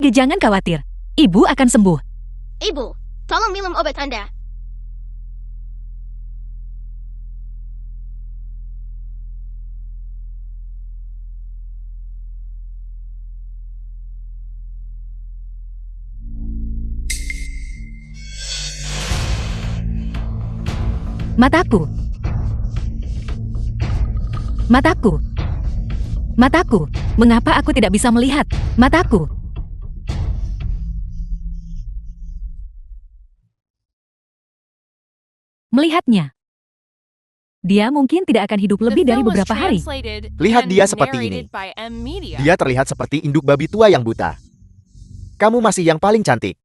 Jadi jangan khawatir. Ibu akan sembuh. Ibu, tolong minum obat Anda. Mataku. Mataku. Mataku. Mengapa aku tidak bisa melihat? Mataku. Melihatnya. Dia mungkin tidak akan hidup lebih dari beberapa hari. Lihat dia seperti ini. Dia terlihat seperti induk babi tua yang buta. Kamu masih yang paling cantik.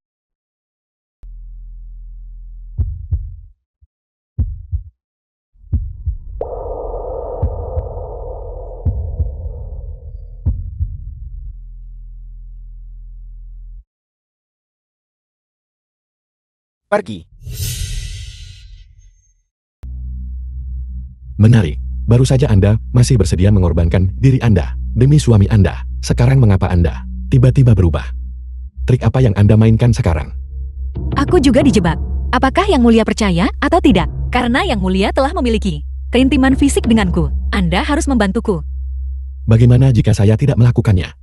Pergi. Menarik. Baru saja Anda masih bersedia mengorbankan diri Anda demi suami Anda. Sekarang mengapa Anda tiba-tiba berubah? Trik apa yang Anda mainkan sekarang? Aku juga dijebak. Apakah Yang Mulia percaya atau tidak? Karena Yang Mulia telah memiliki keintiman fisik denganku. Anda harus membantuku. Bagaimana jika saya tidak melakukannya?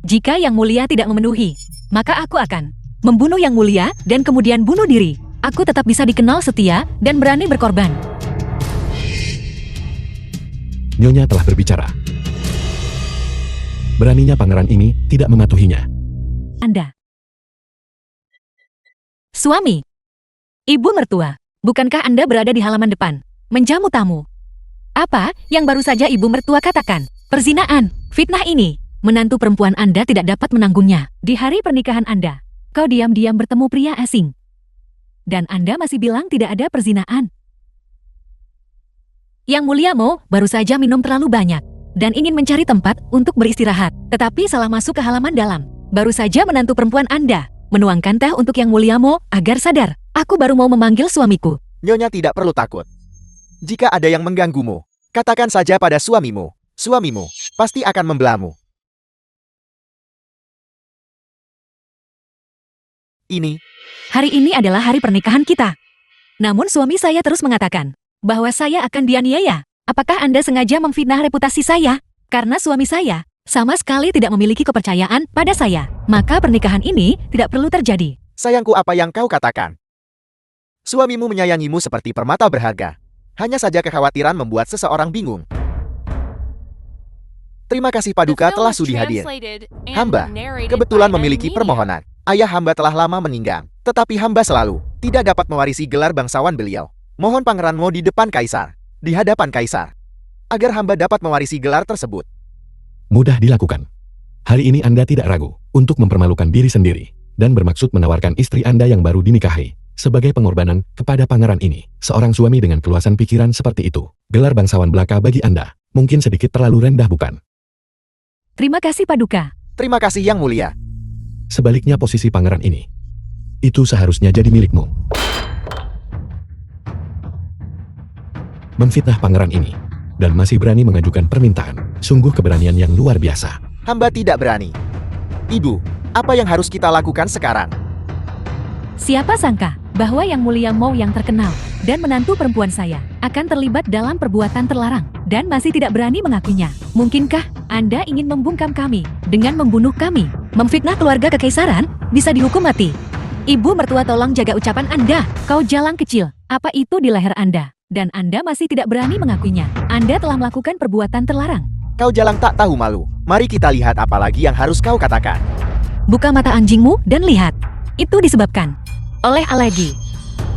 Jika Yang Mulia tidak memenuhi, maka aku akan membunuh Yang Mulia dan kemudian bunuh diri. Aku tetap bisa dikenal setia dan berani berkorban. Nyonya telah berbicara. Beraninya pangeran ini tidak mematuhinya. Anda. Suami. Ibu mertua. Bukankah Anda berada di halaman depan, menjamu tamu? Apa yang baru saja ibu mertua katakan? Perzinaan, fitnah ini. Menantu perempuan Anda tidak dapat menanggungnya. Di hari pernikahan Anda, kau diam-diam bertemu pria asing. Dan Anda masih bilang tidak ada perzinaan. Yang Mulia Mo baru saja minum terlalu banyak dan ingin mencari tempat untuk beristirahat, tetapi salah masuk ke halaman dalam. Baru saja menantu perempuan Anda menuangkan teh untuk Yang Mulia Mo agar sadar. Aku baru mau memanggil suamiku. Nyonya tidak perlu takut. Jika ada yang mengganggumu, katakan saja pada suamimu. Suamimu pasti akan membelamu. Hari ini adalah hari pernikahan kita. Namun suami saya terus mengatakan bahwa saya akan dianiaya. Apakah Anda sengaja memfitnah reputasi saya? Karena suami saya sama sekali tidak memiliki kepercayaan pada saya. Maka pernikahan ini tidak perlu terjadi. Sayangku, apa yang kau katakan? Suamimu menyayangimu seperti permata berharga. Hanya saja kekhawatiran membuat seseorang bingung. Terima kasih Paduka telah sudi hadir. Hamba kebetulan memiliki permohonan. Ayah hamba telah lama meninggal, tetapi hamba selalu tidak dapat mewarisi gelar bangsawan beliau. Mohon Pangeran Mo di depan Kaisar, di hadapan Kaisar, agar hamba dapat mewarisi gelar tersebut. Mudah dilakukan. Hari ini Anda tidak ragu untuk mempermalukan diri sendiri dan bermaksud menawarkan istri Anda yang baru dinikahi sebagai pengorbanan kepada pangeran ini. Seorang suami dengan keluasan pikiran seperti itu, gelar bangsawan belaka bagi Anda mungkin sedikit terlalu rendah, bukan? Terima kasih Paduka. Terima kasih Yang Mulia. Sebaliknya posisi pangeran ini, itu seharusnya jadi milikmu. Memfitnah pangeran ini, dan masih berani mengajukan permintaan, sungguh keberanian yang luar biasa. Hamba tidak berani. Ibu, apa yang harus kita lakukan sekarang? Siapa sangka bahwa Yang Mulia Mo yang terkenal dan menantu perempuan saya akan terlibat dalam perbuatan terlarang dan masih tidak berani mengakuinya. Mungkinkah Anda ingin membungkam kami dengan membunuh kami? Memfitnah keluarga kekaisaran bisa dihukum mati. Ibu mertua, tolong jaga ucapan Anda. Kau jalang kecil, apa itu di leher Anda? Dan Anda masih tidak berani mengakuinya. Anda telah melakukan perbuatan terlarang. Kau jalang tak tahu malu. Mari kita lihat apa lagi yang harus kau katakan. Buka mata anjingmu dan lihat. Itu disebabkan oleh alergi.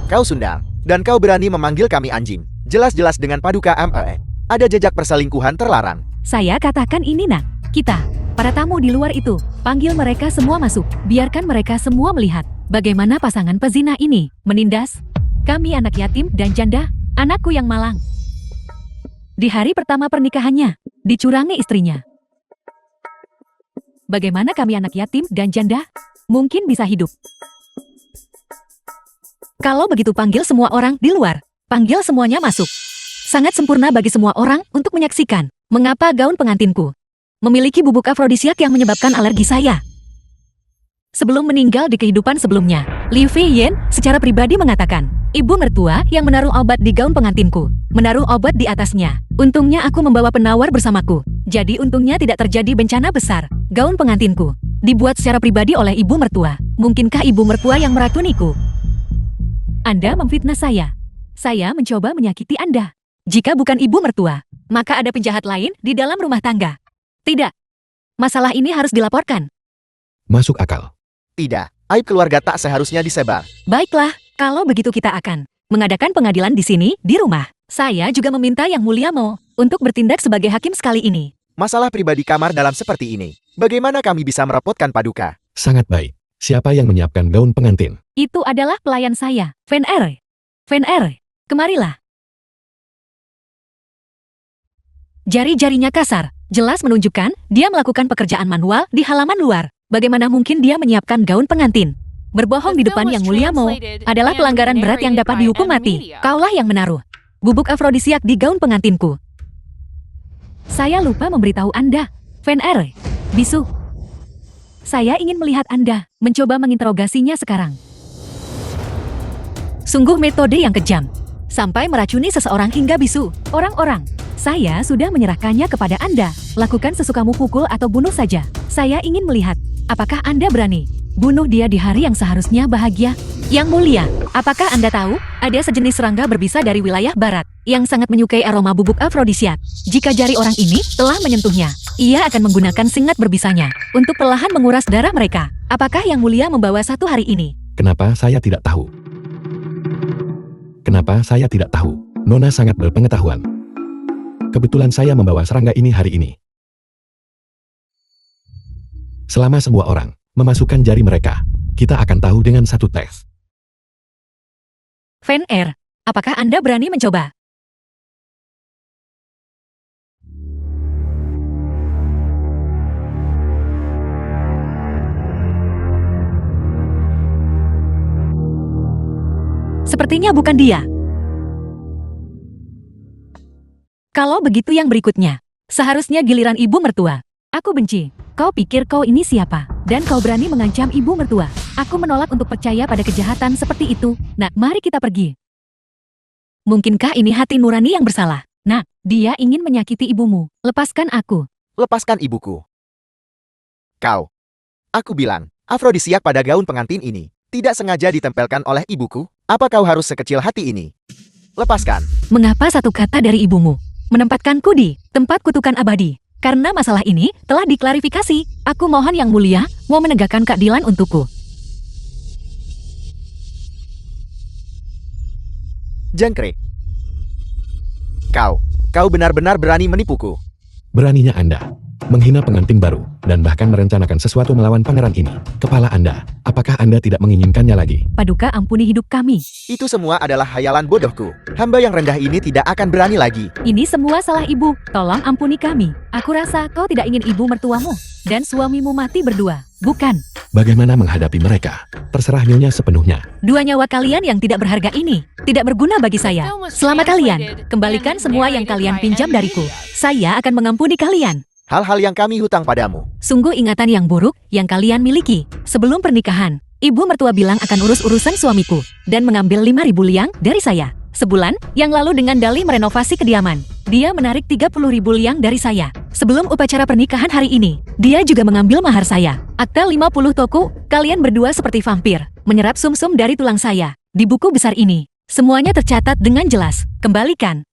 Kau sundal, dan kau berani memanggil kami anjing. Jelas-jelas dengan Paduka ME. Ada jejak perselingkuhan terlarang. Saya katakan ini nak. Kita, para tamu di luar itu, panggil mereka semua masuk. Biarkan mereka semua melihat bagaimana pasangan pezina ini menindas kami anak yatim dan janda, anakku yang malang. Di hari pertama pernikahannya, dicurangi istrinya. Bagaimana kami anak yatim dan janda mungkin bisa hidup? Kalau begitu panggil semua orang di luar. Panggil semuanya masuk. Sangat sempurna bagi semua orang untuk menyaksikan mengapa gaun pengantinku memiliki bubuk afrodisiak yang menyebabkan alergi saya. Sebelum meninggal di kehidupan sebelumnya, Liu Feiyan secara pribadi mengatakan, ibu mertua yang menaruh obat di gaun pengantinku, menaruh obat di atasnya. Untungnya aku membawa penawar bersamaku, jadi untungnya tidak terjadi bencana besar. Gaun pengantinku dibuat secara pribadi oleh ibu mertua. Mungkinkah ibu mertua yang meracuniku? Anda memfitnah saya. Saya mencoba menyakiti Anda. Jika bukan ibu mertua, maka ada penjahat lain di dalam rumah tangga. Tidak. Masalah ini harus dilaporkan. Masuk akal. Tidak, aib keluarga tak seharusnya disebar. Baiklah, kalau begitu kita akan mengadakan pengadilan di sini, di rumah. Saya juga meminta Yang Mulia Mo untuk bertindak sebagai hakim sekali ini. Masalah pribadi kamar dalam seperti ini. Bagaimana kami bisa merepotkan Paduka? Sangat baik. Siapa yang menyiapkan gaun pengantin? Itu adalah pelayan saya, Fan Er. Fan Er, kemarilah. Jari-jarinya kasar, jelas menunjukkan dia melakukan pekerjaan manual di halaman luar. Bagaimana mungkin dia menyiapkan gaun pengantin? Berbohong di depan Yang Mulia Mo adalah pelanggaran berat yang dapat dihukum mati. Kaulah yang menaruh bubuk afrodisiak di gaun pengantinku. Saya lupa memberitahu Anda, Fan Er, bisu. Saya ingin melihat Anda mencoba menginterogasinya sekarang. Sungguh metode yang kejam. Sampai meracuni seseorang hingga bisu. Orang-orang, saya sudah menyerahkannya kepada Anda. Lakukan sesukamu, pukul atau bunuh saja. Saya ingin melihat, apakah Anda berani bunuh dia di hari yang seharusnya bahagia? Yang Mulia, apakah Anda tahu ada sejenis serangga berbisa dari wilayah barat yang sangat menyukai aroma bubuk afrodisiak? Jika jari orang ini telah menyentuhnya, ia akan menggunakan singat berbisanya untuk perlahan menguras darah mereka. Apakah Yang Mulia membawa satu hari ini? Kenapa saya tidak tahu? Kenapa saya tidak tahu? Nona sangat berpengetahuan. Kebetulan saya membawa serangga ini hari ini. Selama semua orang memasukkan jari mereka, kita akan tahu dengan satu tes. Fan Er, apakah Anda berani mencoba? Sepertinya bukan dia. Kalau begitu yang berikutnya, seharusnya giliran ibu mertua. Aku benci. Kau pikir kau ini siapa? Dan kau berani mengancam ibu mertua. Aku menolak untuk percaya pada kejahatan seperti itu. Nak, mari kita pergi. Mungkinkah ini hati nurani yang bersalah? Nak, dia ingin menyakiti ibumu. Lepaskan aku. Lepaskan ibuku. Kau. Aku bilang, afrodisiak pada gaun pengantin ini tidak sengaja ditempelkan oleh ibuku. Apa kau harus sekecil hati ini? Lepaskan. Mengapa satu kata dari ibumu menempatkanku di tempat kutukan abadi? Karena masalah ini telah diklarifikasi. Aku mohon Yang Mulia mau menegakkan keadilan untukku. Jangkrik. Kau benar-benar berani menipuku. Beraninya Anda menghina pengantin baru, dan bahkan merencanakan sesuatu melawan pangeran ini. Kepala Anda, apakah Anda tidak menginginkannya lagi? Paduka, ampuni hidup kami. Itu semua adalah hayalan bodohku. Hamba yang rendah ini tidak akan berani lagi. Ini semua salah ibu. Tolong ampuni kami. Aku rasa kau tidak ingin ibu mertuamu dan suamimu mati berdua, bukan? Bagaimana menghadapi mereka? Terserah Nyonya sepenuhnya. Dua nyawa kalian yang tidak berharga ini tidak berguna bagi saya. Selama kalian kembalikan semua yang kalian pinjam dariku, saya akan mengampuni kalian. Hal-hal yang kami hutang padamu. Sungguh ingatan yang buruk yang kalian miliki. Sebelum pernikahan, ibu mertua bilang akan urus urusan suamiku dan mengambil 5.000 liang dari saya. Sebulan yang lalu dengan dalih merenovasi kediaman, dia menarik 30.000 liang dari saya. Sebelum upacara pernikahan hari ini, dia juga mengambil mahar saya. Akta 50 toko, kalian berdua seperti vampir, menyerap sumsum dari tulang saya. Di buku besar ini, semuanya tercatat dengan jelas. Kembalikan.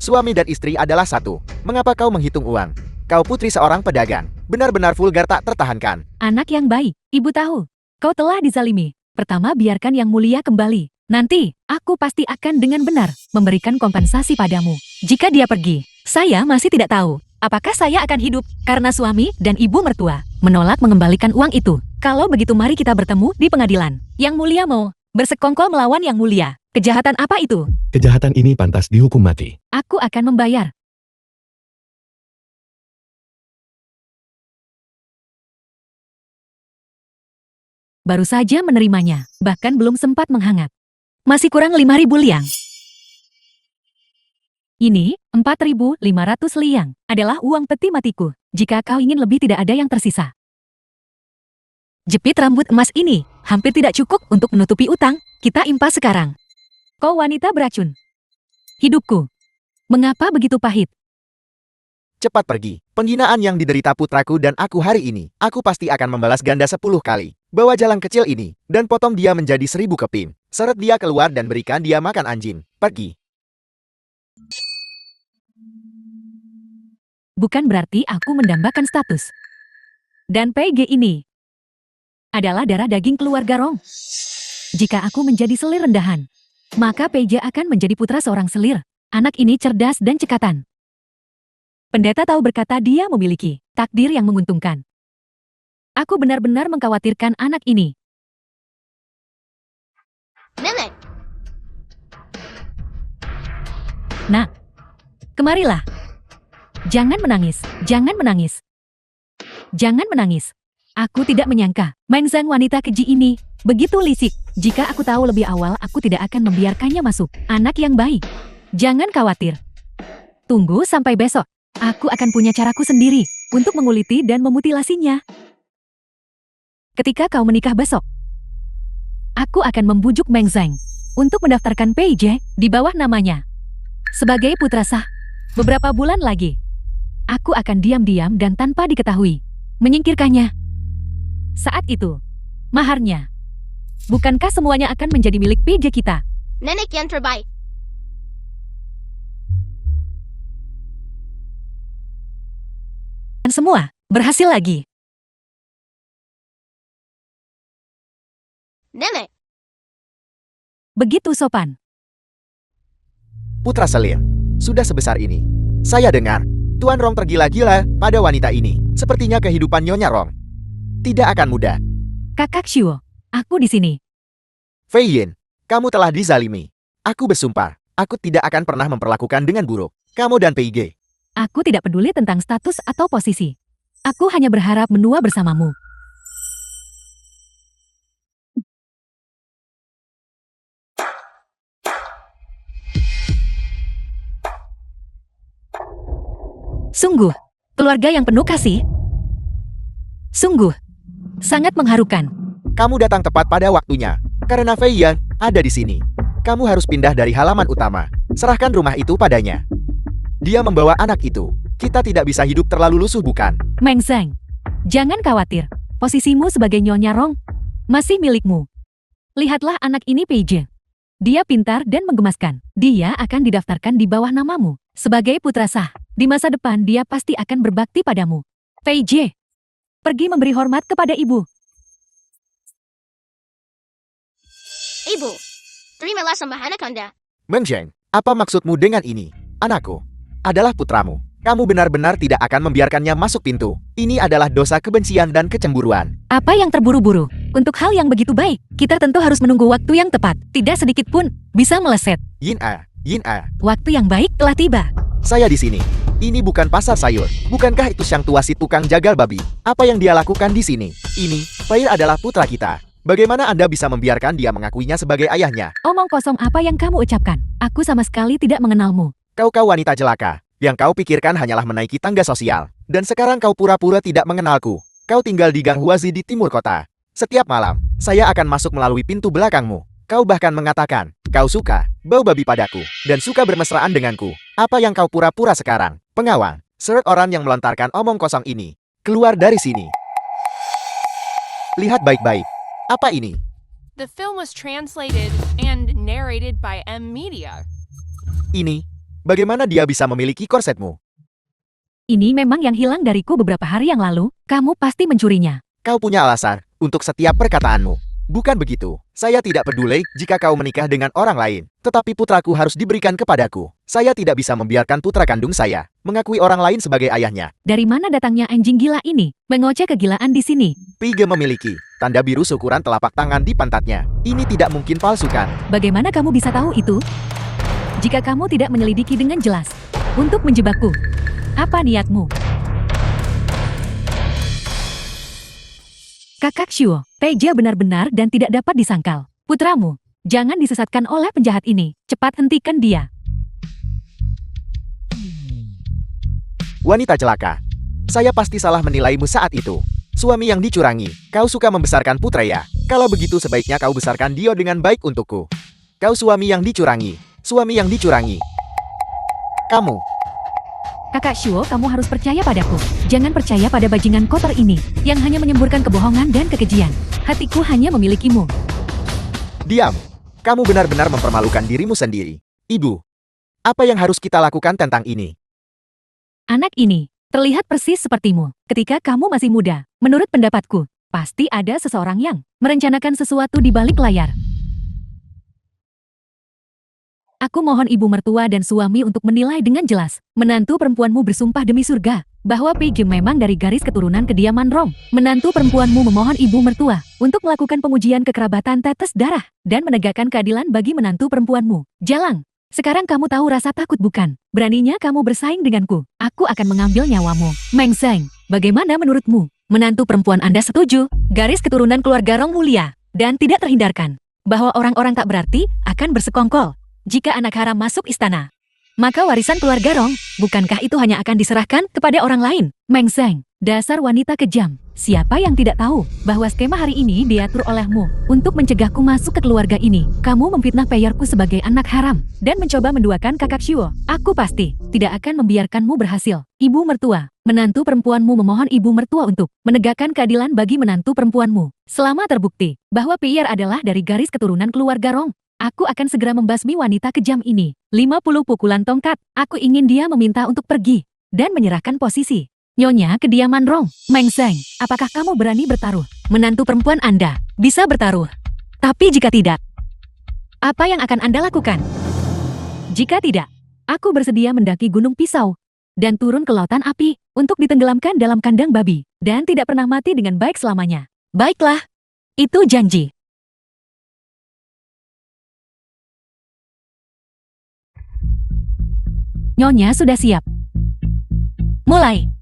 Suami dan istri adalah satu. Mengapa kau menghitung uang? Kau putri seorang pedagang. Benar-benar vulgar tak tertahankan. Anak yang baik, ibu tahu. Kau telah dizalimi. Pertama biarkan Yang Mulia kembali. Nanti, aku pasti akan dengan benar memberikan kompensasi padamu. Jika dia pergi, saya masih tidak tahu apakah saya akan hidup karena suami dan ibu mertua menolak mengembalikan uang itu. Kalau begitu mari kita bertemu di pengadilan. Yang Mulia mau bersekongkol melawan Yang Mulia. Kejahatan apa itu? Kejahatan ini pantas dihukum mati. Aku akan membayar. Baru saja menerimanya, bahkan belum sempat menghangat. Masih kurang 5.000 liang. Ini, 4.500 liang, adalah uang peti matiku. Jika kau ingin lebih tidak ada yang tersisa. Jepit rambut emas ini, hampir tidak cukup untuk menutupi utang. Kita impas sekarang. Kau wanita beracun. Hidupku. Mengapa begitu pahit? Cepat pergi. Penghinaan yang diderita putraku dan aku hari ini, aku pasti akan membalas ganda 10 kali. Bawa jalan kecil ini, dan potong dia menjadi 1000 keping. Seret dia keluar dan berikan dia makan anjing. Pergi. Bukan berarti aku mendambakan status. Dan PG ini adalah darah daging keluarga Rong. Jika aku menjadi selir rendahan, maka PJ akan menjadi putra seorang selir. Anak ini cerdas dan cekatan. Pendeta tahu berkata dia memiliki takdir yang menguntungkan. Aku benar-benar mengkhawatirkan anak ini. Nenek, Nah, kemarilah. Jangan menangis, jangan menangis. Jangan menangis. Aku tidak menyangka, Meng Zhang wanita keji ini begitu licik. Jika aku tahu lebih awal, aku tidak akan membiarkannya masuk. Anak yang baik. Jangan khawatir. Tunggu sampai besok. Aku akan punya caraku sendiri untuk menguliti dan memutilasinya. Ketika kau menikah besok, aku akan membujuk Meng Zhang untuk mendaftarkan PJ di bawah namanya. Sebagai putra sah, beberapa bulan lagi, aku akan diam-diam dan tanpa diketahui menyingkirkannya. Saat itu, maharnya. Bukankah semuanya akan menjadi milik PJ kita? nenek yang terbaik. Dan semua berhasil lagi. Nenek, Begitu sopan. Putra selir. Sudah sebesar ini. Saya dengar, Tuan Rong tergila-gila pada wanita ini. Sepertinya kehidupan Nyonya Rong tidak akan mudah. Kakak Shuo, aku di sini. Fei Yin, kamu telah dizalimi. Aku bersumpah, aku tidak akan pernah memperlakukan dengan buruk kamu dan PIG. Aku tidak peduli tentang status atau posisi. Aku hanya berharap menua bersamamu. Sungguh, keluarga yang penuh kasih. Sungguh, sangat mengharukan. Kamu datang tepat pada waktunya. Karena Fei Yan ada di sini. Kamu harus pindah dari halaman utama. Serahkan rumah itu padanya. Dia membawa anak itu. Kita tidak bisa hidup terlalu lusuh, bukan? Meng Zhang, jangan khawatir. Posisimu sebagai Nyonya Rong masih milikmu. Lihatlah anak ini PJ. Dia pintar dan menggemaskan. Dia akan didaftarkan di bawah namamu. Sebagai putra sah, di masa depan dia pasti akan berbakti padamu. PJ, pergi memberi hormat kepada ibu. Ibu, terimalah sembahan Anda. Meng Zhang, apa maksudmu dengan ini? Anakku adalah putramu. Kamu benar-benar tidak akan membiarkannya masuk pintu. Ini adalah dosa kebencian dan kecemburuan. Apa yang terburu-buru? Untuk hal yang begitu baik, kita tentu harus menunggu waktu yang tepat. Tidak sedikit pun bisa meleset. Yin A, Waktu yang baik telah tiba. saya di sini. Ini bukan pasar sayur. Bukankah itu Sang Tua si tukang jagal babi? Apa yang dia lakukan di sini? Ini, Fei adalah putra kita. Bagaimana Anda bisa membiarkan dia mengakuinya sebagai ayahnya? Omong kosong apa yang kamu ucapkan? Aku sama sekali tidak mengenalmu. Kau wanita jelaka. Yang kau pikirkan hanyalah menaiki tangga sosial. Dan sekarang kau pura-pura tidak mengenalku. Kau tinggal di Gang Huazi di timur kota. Setiap malam, saya akan masuk melalui pintu belakangmu. Kau bahkan mengatakan, kau suka bau babi padaku, dan suka bermesraan denganku. Apa yang kau pura-pura sekarang? Pengawal, seret orang yang melontarkan omong kosong ini. Keluar dari sini. Lihat baik-baik. Apa ini? The film was translated and narrated by M Media. Ini? Bagaimana dia bisa memiliki korsetmu? Ini memang yang hilang dariku beberapa hari yang lalu. Kamu pasti mencurinya. Kau punya alasan untuk setiap perkataanmu. Bukan begitu. Saya tidak peduli jika kau menikah dengan orang lain. Tetapi putraku harus diberikan kepadaku. Saya tidak bisa membiarkan putra kandung saya mengakui orang lain sebagai ayahnya. Dari mana datangnya anjing gila ini? Mengoceh kegilaan di sini. Pige memiliki tanda biru syukuran telapak tangan di pantatnya. Ini tidak mungkin palsu, kan? Bagaimana kamu bisa tahu itu? Jika kamu tidak menyelidiki dengan jelas untuk menjebakku, apa niatmu? Kakak Shuo, Peja benar-benar dan tidak dapat disangkal. Putramu, jangan disesatkan oleh penjahat ini. Cepat hentikan dia. wanita celaka. Saya pasti salah menilaimu saat itu. Suami yang dicurangi, kau suka membesarkan putra ya? Kalau begitu sebaiknya kau besarkan dia dengan baik untukku. Kau suami yang dicurangi, suami yang dicurangi. Kamu. Kakak Shuo, kamu harus percaya padaku. Jangan percaya pada bajingan kotor ini, yang hanya menyemburkan kebohongan dan kekejian. Hatiku hanya memilikimu. Diam. Kamu benar-benar mempermalukan dirimu sendiri. Ibu, apa yang harus kita lakukan tentang ini? Anak ini terlihat persis sepertimu ketika kamu masih muda. Menurut pendapatku, pasti ada seseorang yang merencanakan sesuatu di balik layar. Aku mohon ibu mertua dan suami untuk menilai dengan jelas. Menantu perempuanmu bersumpah demi surga bahwa Pei Gem memang dari garis keturunan kediaman Rong. Menantu perempuanmu memohon ibu mertua untuk melakukan pengujian kekerabatan tetes darah dan menegakkan keadilan bagi menantu perempuanmu. Jalang, sekarang kamu tahu rasa takut bukan? Beraninya kamu bersaing denganku. Aku akan mengambil nyawamu. Meng Zheng, bagaimana menurutmu? Menantu perempuan Anda setuju? Garis keturunan keluarga Rong mulia dan tidak terhindarkan bahwa orang-orang tak berarti akan bersekongkol jika anak haram masuk istana. Maka warisan keluarga Rong, bukankah itu hanya akan diserahkan kepada orang lain? Meng Zheng, dasar wanita kejam. Siapa yang tidak tahu bahwa skema hari ini diatur olehmu untuk mencegahku masuk ke keluarga ini? Kamu memfitnah peyarku sebagai anak haram dan mencoba menduakan kakak Shuo. Aku pasti tidak akan membiarkanmu berhasil. Ibu mertua, menantu perempuanmu memohon ibu mertua untuk menegakkan keadilan bagi menantu perempuanmu. Selama terbukti bahwa Pierre adalah dari garis keturunan keluarga Rong, aku akan segera membasmi wanita kejam ini. 50 pukulan tongkat. Aku ingin dia meminta untuk pergi dan menyerahkan posisi Nyonya kediaman Rong. Meng Zheng, apakah kamu berani bertaruh? Menantu perempuan Anda bisa bertaruh. Tapi jika tidak, apa yang akan Anda lakukan? Jika tidak, aku bersedia mendaki gunung pisau dan turun ke lautan api untuk ditenggelamkan dalam kandang babi dan tidak pernah mati dengan baik selamanya. Baiklah, itu janji. Nyonya sudah siap. Mulai.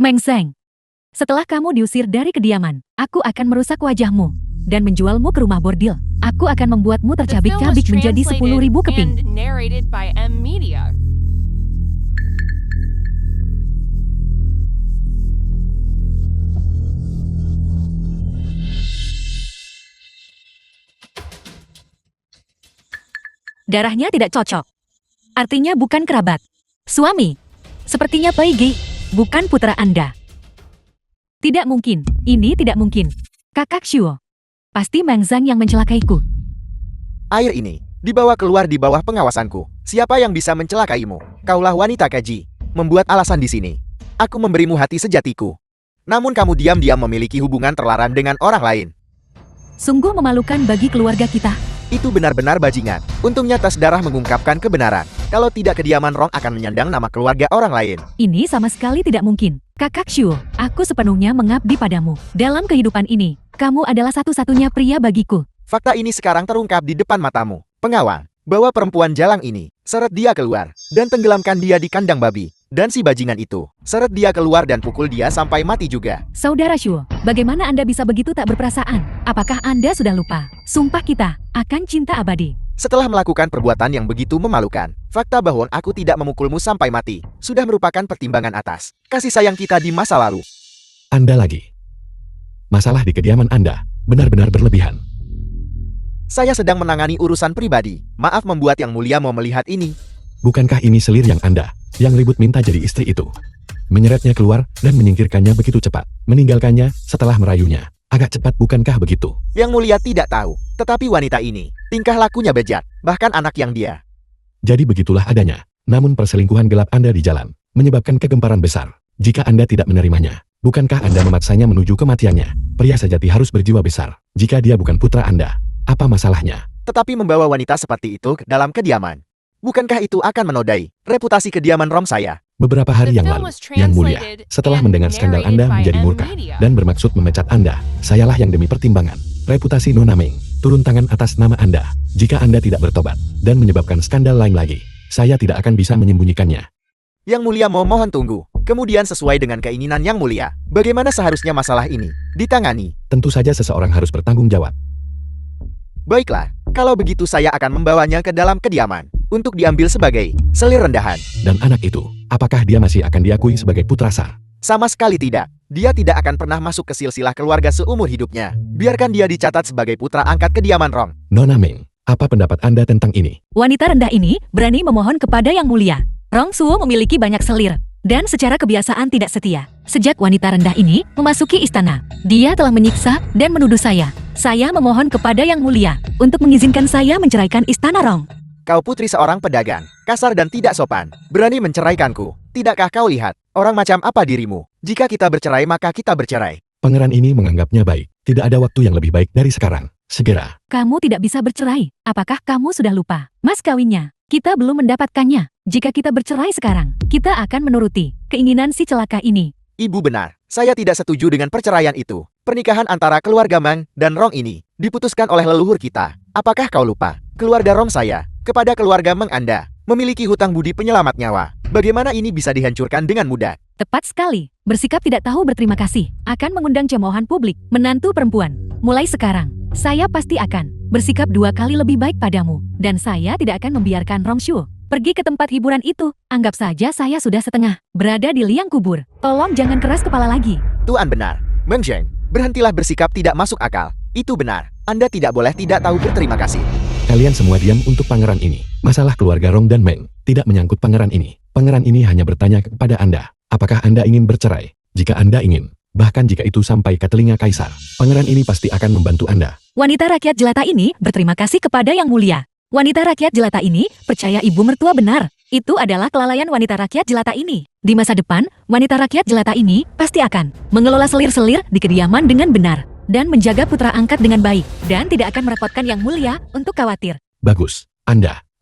Meng Zheng, setelah kamu diusir dari kediaman, aku akan merusak wajahmu dan menjualmu ke rumah bordil. Aku akan membuatmu The film was tercabik-cabik menjadi 10.000 keping. and narrated by M Media. Darahnya tidak cocok. Artinya bukan kerabat. Suami. Sepertinya Pei Ge, bukan putra Anda. Tidak mungkin. Ini tidak mungkin. Kakak Shuo. Pasti Meng Zheng yang mencelakaiku. Air ini dibawa keluar di bawah pengawasanku. Siapa yang bisa mencelakaimu? Kaulah wanita keji. Membuat alasan di sini. Aku memberimu hati sejatiku. Namun kamu diam-diam memiliki hubungan terlarang dengan orang lain. Sungguh memalukan bagi keluarga kita. Itu benar-benar bajingan. Untungnya tes darah mengungkapkan kebenaran. Kalau tidak kediaman Rong akan menyandang nama keluarga orang lain. Ini sama sekali tidak mungkin. Kakak Shuo, aku sepenuhnya mengabdi padamu. Dalam kehidupan ini, kamu adalah satu-satunya pria bagiku. Fakta ini sekarang terungkap di depan matamu. Pengawal, bawa perempuan jalang ini, seret dia keluar, dan tenggelamkan dia di kandang babi. Dan si bajingan itu, seret dia keluar dan pukul dia sampai mati juga. Saudara Shuo, bagaimana Anda bisa begitu tak berperasaan? Apakah Anda sudah lupa? Sumpah kita akan cinta abadi. Setelah melakukan perbuatan yang begitu memalukan, fakta bahwa aku tidak memukulmu sampai mati, sudah merupakan pertimbangan atas kasih sayang kita di masa lalu. Anda lagi. Masalah di kediaman Anda benar-benar berlebihan. Saya sedang menangani urusan pribadi. Maaf membuat yang mulia mau melihat ini. Bukankah ini selir yang Anda yang ribut minta jadi istri itu? Menyeretnya keluar dan menyingkirkannya begitu cepat. Meninggalkannya setelah merayunya. Agak cepat bukankah begitu? Yang mulia tidak tahu, tetapi wanita ini, tingkah lakunya bejat, bahkan anak yang dia. Jadi begitulah adanya. Namun perselingkuhan gelap Anda di jalan menyebabkan kegemparan besar. Jika Anda tidak menerimanya, bukankah Anda memaksanya menuju kematiannya? Pria sejati harus berjiwa besar. Jika dia bukan putra Anda, apa masalahnya? Tetapi membawa wanita seperti itu ke dalam kediaman. Bukankah itu akan menodai reputasi kediaman Rom saya? Beberapa hari The yang film lalu, was Yang Mulia, translated setelah and mendengar skandal narrated Anda by menjadi M murka Media. dan bermaksud memecat Anda, sayalah yang demi pertimbangan reputasi Nona Meng turun tangan atas nama Anda. Jika Anda tidak bertobat dan menyebabkan skandal lain lagi, saya tidak akan bisa menyembunyikannya. Yang mulia mohon tunggu. Kemudian sesuai dengan keinginan yang mulia, bagaimana seharusnya masalah ini ditangani? Tentu saja seseorang harus bertanggung jawab. Baiklah, kalau begitu saya akan membawanya ke dalam kediaman untuk diambil sebagai selir rendahan. Dan anak itu, apakah dia masih akan diakui sebagai putra sah? Sama sekali tidak. Dia tidak akan pernah masuk ke silsilah keluarga seumur hidupnya. Biarkan dia dicatat sebagai putra angkat kediaman Rong. Nona Meng, apa pendapat Anda tentang ini? Wanita rendah ini berani memohon kepada yang mulia. Rong Suo memiliki banyak selir dan secara kebiasaan tidak setia. Sejak wanita rendah ini memasuki istana, dia telah menyiksa dan menuduh saya. Saya memohon kepada yang mulia untuk mengizinkan saya menceraikan istana Rong. Kau putri seorang pedagang, kasar dan tidak sopan, berani menceraikanku. Tidakkah kau lihat, orang macam apa dirimu? Jika kita bercerai maka kita bercerai. Pangeran ini menganggapnya baik. Tidak ada waktu yang lebih baik dari sekarang. Segera. Kamu tidak bisa bercerai. Apakah kamu sudah lupa? Mas kawinnya, kita belum mendapatkannya. Jika kita bercerai sekarang, kita akan menuruti keinginan si celaka ini. Ibu benar, saya tidak setuju dengan perceraian itu. Pernikahan antara keluarga Mang dan Rong ini diputuskan oleh leluhur kita. Apakah kau lupa? Keluarga Rong saya, kepada keluarga Mang Anda, memiliki hutang budi penyelamat nyawa. Bagaimana ini bisa dihancurkan dengan mudah? Tepat sekali. Bersikap tidak tahu berterima kasih akan mengundang cemoohan publik. Menantu perempuan, mulai sekarang, saya pasti akan bersikap 2 kali lebih baik padamu. Dan saya tidak akan membiarkan Rong Shuo pergi ke tempat hiburan itu. Anggap saja saya sudah setengah berada di liang kubur. Tolong jangan keras kepala lagi. Tuan benar. Meng Zheng, berhentilah bersikap tidak masuk akal. Itu benar. Anda tidak boleh tidak tahu berterima kasih. Kalian semua diam untuk pangeran ini. Masalah keluarga Rong dan Meng tidak menyangkut pangeran ini. Pangeran ini hanya bertanya kepada Anda, apakah Anda ingin bercerai? Jika Anda ingin, bahkan jika itu sampai ke telinga kaisar, pangeran ini pasti akan membantu Anda. Wanita rakyat jelata ini berterima kasih kepada yang mulia. Wanita rakyat jelata ini percaya ibu mertua benar. Itu adalah kelalaian wanita rakyat jelata ini. Di masa depan, wanita rakyat jelata ini pasti akan mengelola selir-selir di kediaman dengan benar dan menjaga putra angkat dengan baik dan tidak akan merepotkan yang mulia untuk khawatir. Bagus,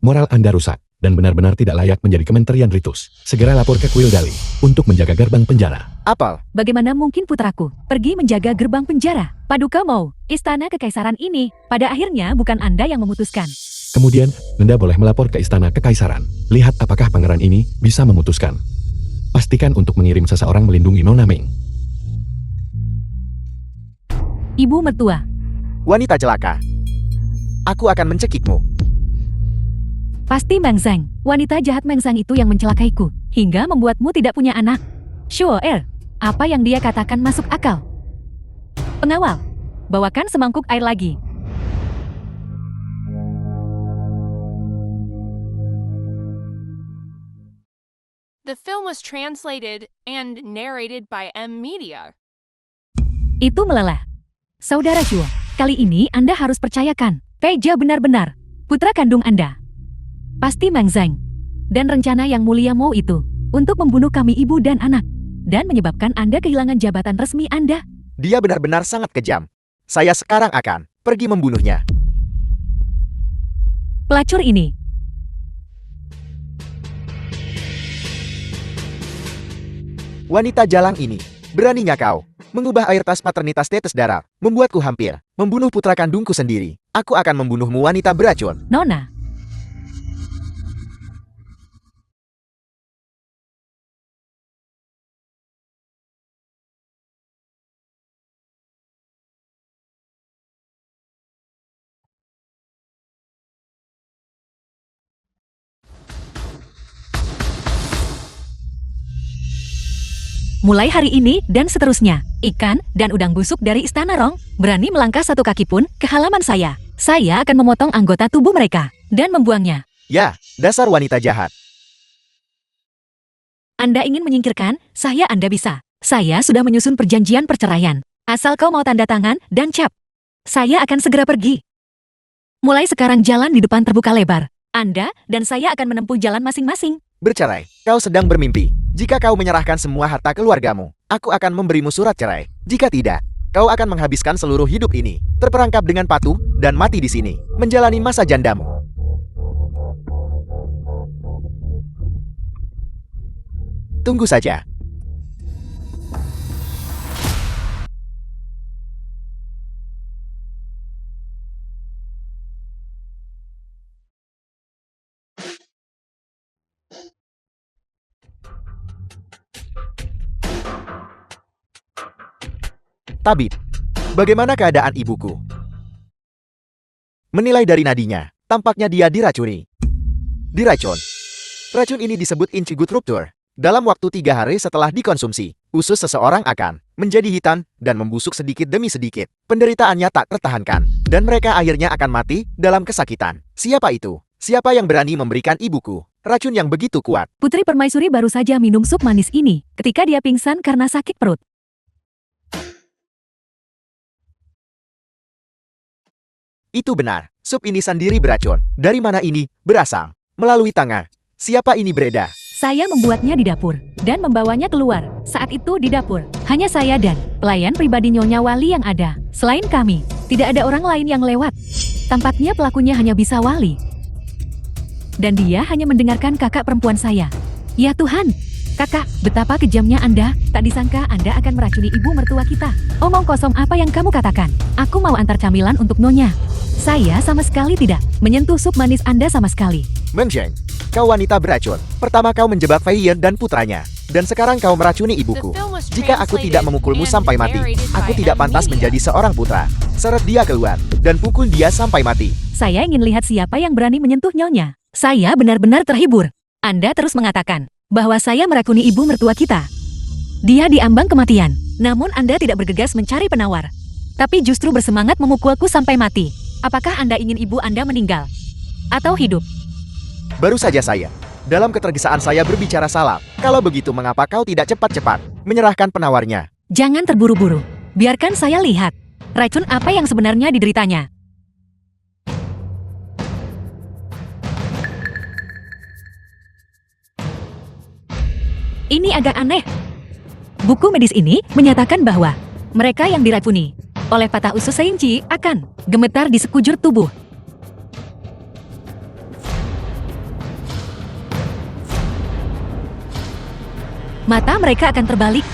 moral Anda rusak dan benar-benar tidak layak menjadi Kementerian Ritus. Segera lapor ke Kuil Dali untuk menjaga gerbang penjara. Apel, Bagaimana mungkin putraku pergi menjaga gerbang penjara? Paduka mau, istana kekaisaran ini pada akhirnya bukan Anda yang memutuskan. Kemudian, Anda boleh melapor ke istana kekaisaran. Lihat apakah pangeran ini bisa memutuskan. Pastikan untuk mengirim seseorang melindungi Nona Meng. Ibu mertua, wanita celaka. Aku akan mencekikmu. pasti Meng Zhang. Wanita jahat Meng Zhang itu yang mencelakaiku hingga membuatmu tidak punya anak. Sure, apa yang dia katakan masuk akal. Pengawal, bawakan semangkuk air lagi. The film was translated and narrated by M Media. Itu meleleh. Saudara Shuo, kali ini Anda harus percayakan. Peja benar-benar putra kandung Anda. Pasti Meng Zhang. Dan rencana yang mulia mau itu untuk membunuh kami ibu dan anak. Dan menyebabkan Anda kehilangan jabatan resmi Anda. Dia benar-benar sangat kejam. Saya sekarang akan pergi membunuhnya. Pelacur ini. Wanita jalang ini, beraninya kau mengubah air tas paternitas tetes darah, membuatku hampir membunuh putra kandungku sendiri. Aku akan membunuhmu wanita beracun. Nona. Mulai hari ini dan seterusnya, ikan dan udang busuk dari Istana Rong berani melangkah 1 kaki pun ke halaman saya. Saya akan memotong anggota tubuh mereka dan membuangnya. Ya, dasar wanita jahat. Anda ingin menyingkirkan? Anda bisa. Saya sudah menyusun perjanjian perceraian. Asal kau mau tanda tangan dan cap. Saya akan segera pergi. Mulai sekarang jalan di depan terbuka lebar. Anda dan saya akan menempuh jalan masing-masing. Bercerai, kau sedang bermimpi. Jika kau menyerahkan semua harta keluargamu, aku akan memberimu surat cerai. Jika tidak, kau akan menghabiskan seluruh hidup ini, terperangkap dengan patuh, dan mati di sini, menjalani masa jandamu. Tunggu saja. Tabib, bagaimana keadaan ibuku? Menilai dari nadinya, tampaknya dia diracuni. Diracun. Racun ini disebut inci gut rupture. Dalam waktu 3 hari setelah dikonsumsi, usus seseorang akan menjadi hitam dan membusuk sedikit demi sedikit. Penderitaannya tak tertahankan, dan mereka akhirnya akan mati dalam kesakitan. Siapa itu? Siapa yang berani memberikan ibuku racun yang begitu kuat? Putri Permaisuri baru saja minum sup manis ini ketika dia pingsan karena sakit perut. Itu benar, sup ini sendiri beracun. Dari mana ini berasal? Melalui tangan. Siapa ini beredar? Saya membuatnya di dapur dan membawanya keluar. Saat itu di dapur, hanya saya dan pelayan pribadi Nyonya Wali yang ada. Selain kami, tidak ada orang lain yang lewat. Tampaknya pelakunya hanya bisa Wali. Dan dia hanya mendengarkan kakak perempuan saya. Ya Tuhan, kakak, betapa kejamnya Anda. Tak disangka Anda akan meracuni ibu mertua kita. Omong kosong apa yang kamu katakan? Aku mau antar camilan untuk Nyonya. Saya sama sekali tidak menyentuh sup manis Anda sama sekali. Menjeng, kau wanita beracun. Pertama kau menjebak Fei Yin dan putranya. Dan sekarang kau meracuni ibuku. Jika aku tidak memukulmu sampai mati, aku tidak pantas menjadi seorang putra. Seret dia keluar, dan pukul dia sampai mati. Saya ingin lihat siapa yang berani menyentuh Nyonya. Saya benar-benar terhibur. Anda terus mengatakan bahwa saya meracuni ibu mertua kita. Dia diambang kematian. Namun Anda tidak bergegas mencari penawar. Tapi justru bersemangat memukulku sampai mati. Apakah Anda ingin ibu Anda meninggal? Atau hidup? Baru saja saya. Dalam ketergesaan saya berbicara salah. Kalau begitu mengapa kau tidak cepat-cepat menyerahkan penawarnya? Jangan terburu-buru. Biarkan saya lihat. Racun apa yang sebenarnya dideritanya? Ini agak aneh. Buku medis ini menyatakan bahwa mereka yang diracuni oleh patah usus Seinci akan gemetar di sekujur tubuh. Mata mereka akan terbalik.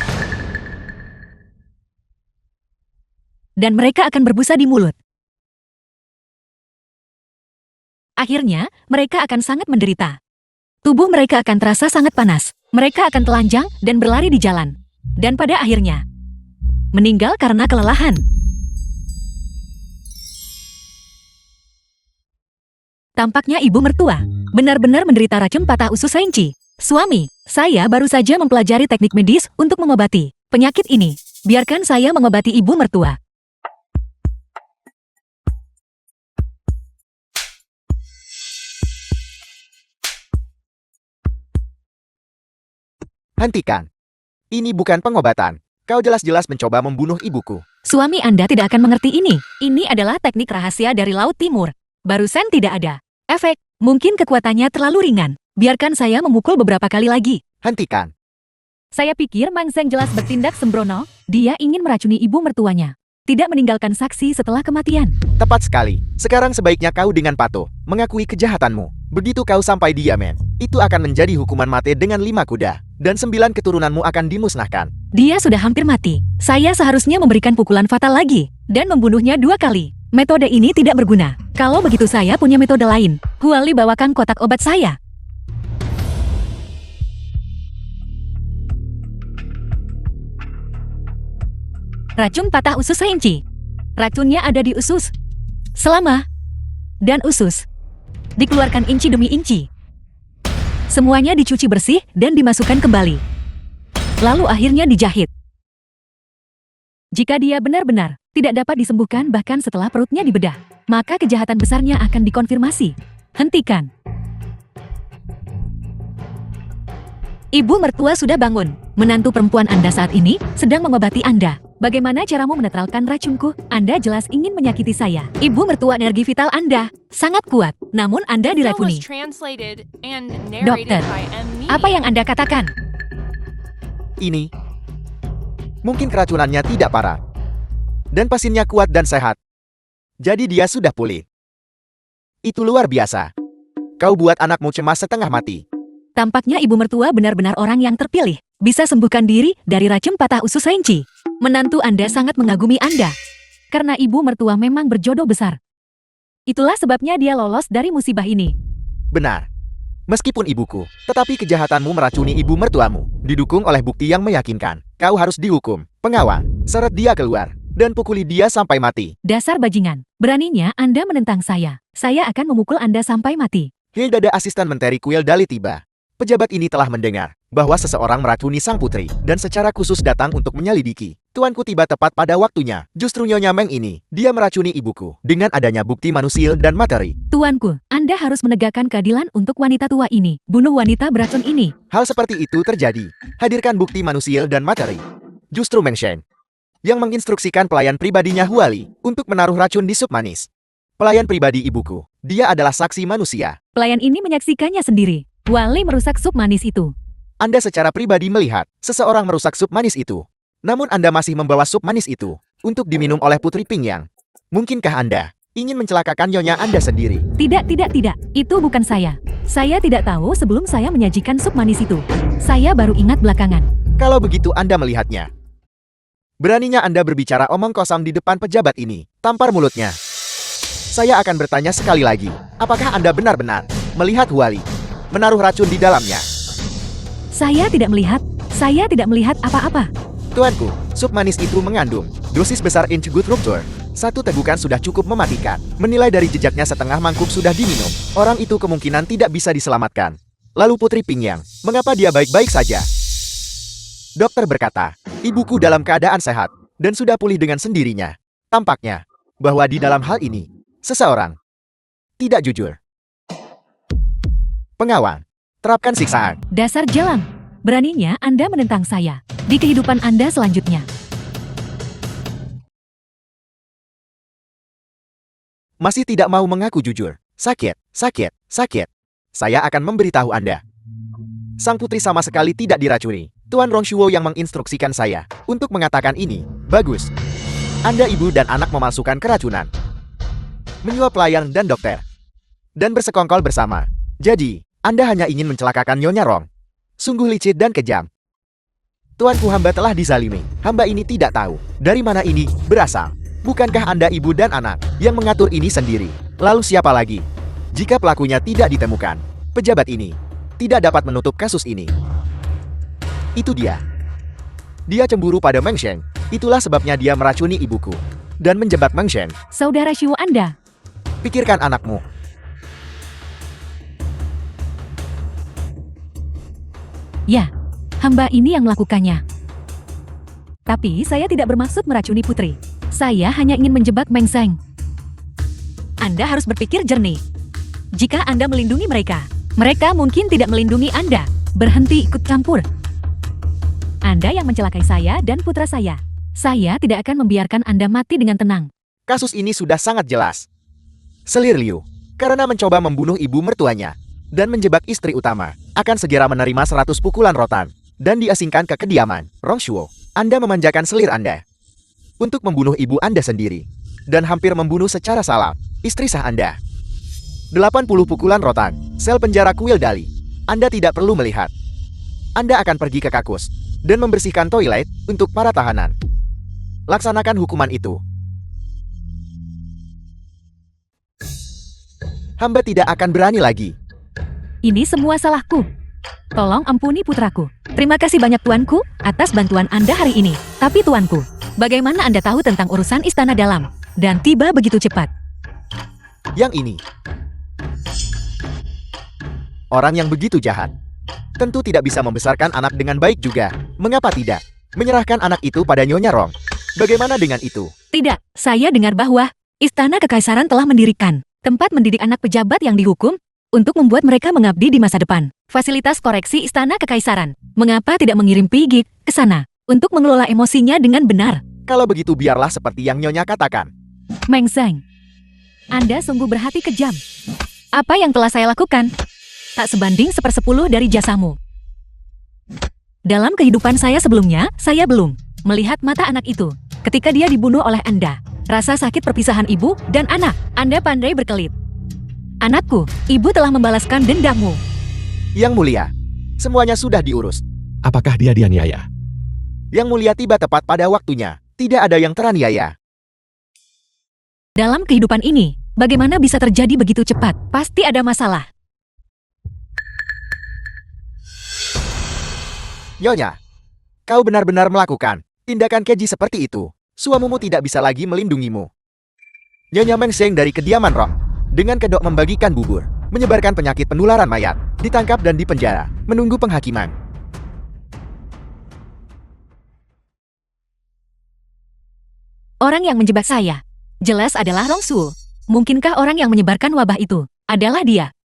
Dan mereka akan berbusa di mulut. Akhirnya, mereka akan sangat menderita. Tubuh mereka akan terasa sangat panas. Mereka akan telanjang dan berlari di jalan. Dan pada akhirnya, meninggal karena kelelahan. Tampaknya ibu mertua benar-benar menderita racun patah usus Seinci. Suami, saya baru saja mempelajari teknik medis untuk mengobati penyakit ini. Biarkan saya mengobati ibu mertua. Hentikan. Ini bukan pengobatan. Kau jelas-jelas mencoba membunuh ibuku. Suami Anda tidak akan mengerti ini. Ini adalah teknik rahasia dari Laut Timur. Barusan tidak ada efek. Mungkin kekuatannya terlalu ringan. Biarkan saya memukul beberapa kali lagi. Hentikan. Saya pikir Mang Zeng jelas bertindak sembrono. Dia ingin meracuni ibu mertuanya. Tidak meninggalkan saksi setelah kematian. Tepat sekali. Sekarang sebaiknya kau dengan patuh mengakui kejahatanmu. Begitu kau sampai diamen, itu akan menjadi hukuman mati dengan 5 kuda. Dan 9 keturunanmu akan dimusnahkan. Dia sudah hampir mati. Saya seharusnya memberikan pukulan fatal lagi. Dan membunuhnya 2 kali. Metode ini tidak berguna. Kalau begitu saya punya metode lain. Huali bawakan kotak obat saya. Racun patah usus Seinci. Racunnya ada di usus, selama, dan usus. Dikeluarkan inci demi inci. Semuanya dicuci bersih dan dimasukkan kembali. Lalu akhirnya dijahit. Jika dia benar-benar tidak dapat disembuhkan bahkan setelah perutnya dibedah, maka kejahatan besarnya akan dikonfirmasi. Hentikan. Ibu mertua sudah bangun. Menantu perempuan Anda saat ini sedang mengobati Anda. Bagaimana caramu menetralkan racunku? Anda jelas ingin menyakiti saya. Ibu mertua energi vital Anda sangat kuat, namun Anda diracuni. Dokter, apa yang Anda katakan? Ini mungkin keracunannya tidak parah. Dan pasiennya kuat dan sehat. Jadi dia sudah pulih. Itu luar biasa. Kau buat anakmu cemas setengah mati. Tampaknya ibu mertua benar-benar orang yang terpilih. Bisa sembuhkan diri dari racun patah usus Seinci. Menantu Anda sangat mengagumi Anda. Karena ibu mertua memang berjodoh besar. Itulah sebabnya dia lolos dari musibah ini. Benar. Meskipun ibuku, tetapi kejahatanmu meracuni ibu mertuamu. Didukung oleh bukti yang meyakinkan. Kau harus dihukum. Pengawan, seret dia keluar, dan pukuli dia sampai mati. Dasar bajingan, beraninya Anda menentang saya. Saya akan memukul Anda sampai mati. Hildada asisten menteri Kuil Dali tiba. Pejabat ini telah mendengar bahwa seseorang meracuni sang putri, dan secara khusus datang untuk menyelidiki. Tuanku tiba tepat pada waktunya. Justru Nyonya Meng ini, dia meracuni ibuku dengan adanya bukti manusil dan materi. Tuanku, Anda harus menegakkan keadilan untuk wanita tua ini. Bunuh wanita beracun ini. Hal seperti itu terjadi. Hadirkan bukti manusil dan materi. Justru Meng Shen yang menginstruksikan pelayan pribadinya Huali untuk menaruh racun di sup manis. Pelayan pribadi ibuku, dia adalah saksi manusia. Pelayan ini menyaksikannya sendiri. Wali merusak sup manis itu. Anda secara pribadi melihat seseorang merusak sup manis itu. Namun Anda masih membawa sup manis itu untuk diminum oleh Putri Pingyang. Mungkinkah Anda ingin mencelakakan nyonya Anda sendiri? Tidak. Itu bukan saya. Saya tidak tahu sebelum saya menyajikan sup manis itu. Saya baru ingat belakangan. Kalau begitu Anda melihatnya. Beraninya Anda berbicara omong kosong di depan pejabat ini. Tampar mulutnya. Saya akan bertanya sekali lagi. Apakah Anda benar-benar melihat Huali menaruh racun di dalamnya? Saya tidak melihat apa-apa. Tuanku, sup manis itu mengandung dosis besar inch good rupture. Satu tegukan sudah cukup mematikan. Menilai dari jejaknya setengah mangkuk sudah diminum. Orang itu kemungkinan tidak bisa diselamatkan. Lalu Putri Pingyang, mengapa dia baik-baik saja? Dokter berkata, ibuku dalam keadaan sehat dan sudah pulih dengan sendirinya. Tampaknya bahwa di dalam hal ini, seseorang tidak jujur. Pengawan, terapkan siksaan. Dasar jalang. Beraninya Anda menentang saya di kehidupan Anda selanjutnya. Masih tidak mau mengaku jujur. Sakit. Saya akan memberitahu Anda. Sang putri sama sekali tidak diracuni. Tuan Rongshuo yang menginstruksikan saya untuk mengatakan ini. Bagus. Anda ibu dan anak memalsukan keracunan. Menyuap pelayan dan dokter. Dan bersekongkol bersama. Jadi, Anda hanya ingin mencelakakan Nyonya Rong. Sungguh licik dan kejam. Tuanku, hamba telah dizalimi. Hamba ini tidak tahu dari mana ini berasal. Bukankah Anda ibu dan anak yang mengatur ini sendiri? Lalu siapa lagi? Jika pelakunya tidak ditemukan, pejabat ini tidak dapat menutup kasus ini. Itu dia. Dia cemburu pada Meng Shen. Itulah sebabnya dia meracuni ibuku dan menjebak Meng Shen. Saudara Shuo Anda. Pikirkan anakmu. Ya, hamba ini yang melakukannya. Tapi saya tidak bermaksud meracuni putri. Saya hanya ingin menjebak Meng Seng. Anda harus berpikir jernih. Jika Anda melindungi mereka, mereka mungkin tidak melindungi Anda. Berhenti ikut campur. Anda yang mencelakai saya dan putra saya. Saya tidak akan membiarkan Anda mati dengan tenang. Kasus ini sudah sangat jelas. Selir Liu, karena mencoba membunuh ibu mertuanya dan menjebak istri utama, akan segera menerima 100 pukulan rotan dan diasingkan ke kediaman. Rongshuo, Anda memanjakan selir Anda untuk membunuh ibu Anda sendiri dan hampir membunuh secara salah istri sah Anda. 80 pukulan rotan, sel penjara kuil Dali. Anda tidak perlu melihat. Anda akan pergi ke kakus dan membersihkan toilet untuk para tahanan. Laksanakan hukuman itu. Hamba tidak akan berani lagi. Ini semua salahku. Tolong ampuni putraku. Terima kasih banyak tuanku atas bantuan Anda hari ini. Tapi tuanku, bagaimana Anda tahu tentang urusan istana dalam dan tiba begitu cepat? Yang ini. Orang yang begitu jahat tentu tidak bisa membesarkan anak dengan baik juga. Mengapa tidak menyerahkan anak itu pada Nyonya Rong? Bagaimana dengan itu? Tidak, saya dengar bahwa Istana Kekaisaran telah mendirikan tempat mendidik anak pejabat yang dihukum untuk membuat mereka mengabdi di masa depan. Fasilitas koreksi Istana Kekaisaran. Mengapa tidak mengirim Pigik ke sana untuk mengelola emosinya dengan benar? Kalau begitu biarlah seperti yang Nyonya katakan. Meng Seng, Anda sungguh berhati kejam. Apa yang telah saya lakukan tak sebanding 1/10 dari jasamu. Dalam kehidupan saya sebelumnya, saya belum melihat mata anak itu ketika dia dibunuh oleh Anda. Rasa sakit perpisahan ibu dan anak. Anda pandai berkelit. Anakku, ibu telah membalaskan dendammu. Yang mulia, semuanya sudah diurus. Apakah dia dianiaya? Yang mulia tiba tepat pada waktunya. Tidak ada yang teraniaya. Dalam kehidupan ini, bagaimana bisa terjadi begitu cepat? Pasti ada masalah. Nyonya, kau benar-benar melakukan Tindakan keji seperti itu, suamimu tidak bisa lagi melindungimu. Nyonya Meng Seng dari kediaman roh, dengan kedok membagikan bubur, menyebarkan penyakit penularan mayat, ditangkap dan dipenjara, menunggu penghakiman. Orang yang menjebak saya, jelas adalah Rong Su. Mungkinkah orang yang menyebarkan wabah itu adalah dia?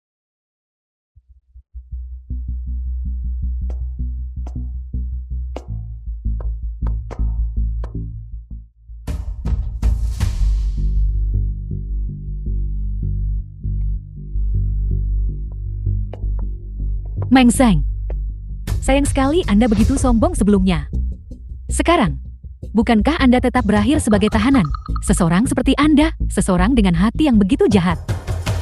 Meng Seng, sayang sekali Anda begitu sombong sebelumnya. Sekarang, bukankah Anda tetap berakhir sebagai tahanan? Seseorang seperti Anda, seseorang dengan hati yang begitu jahat,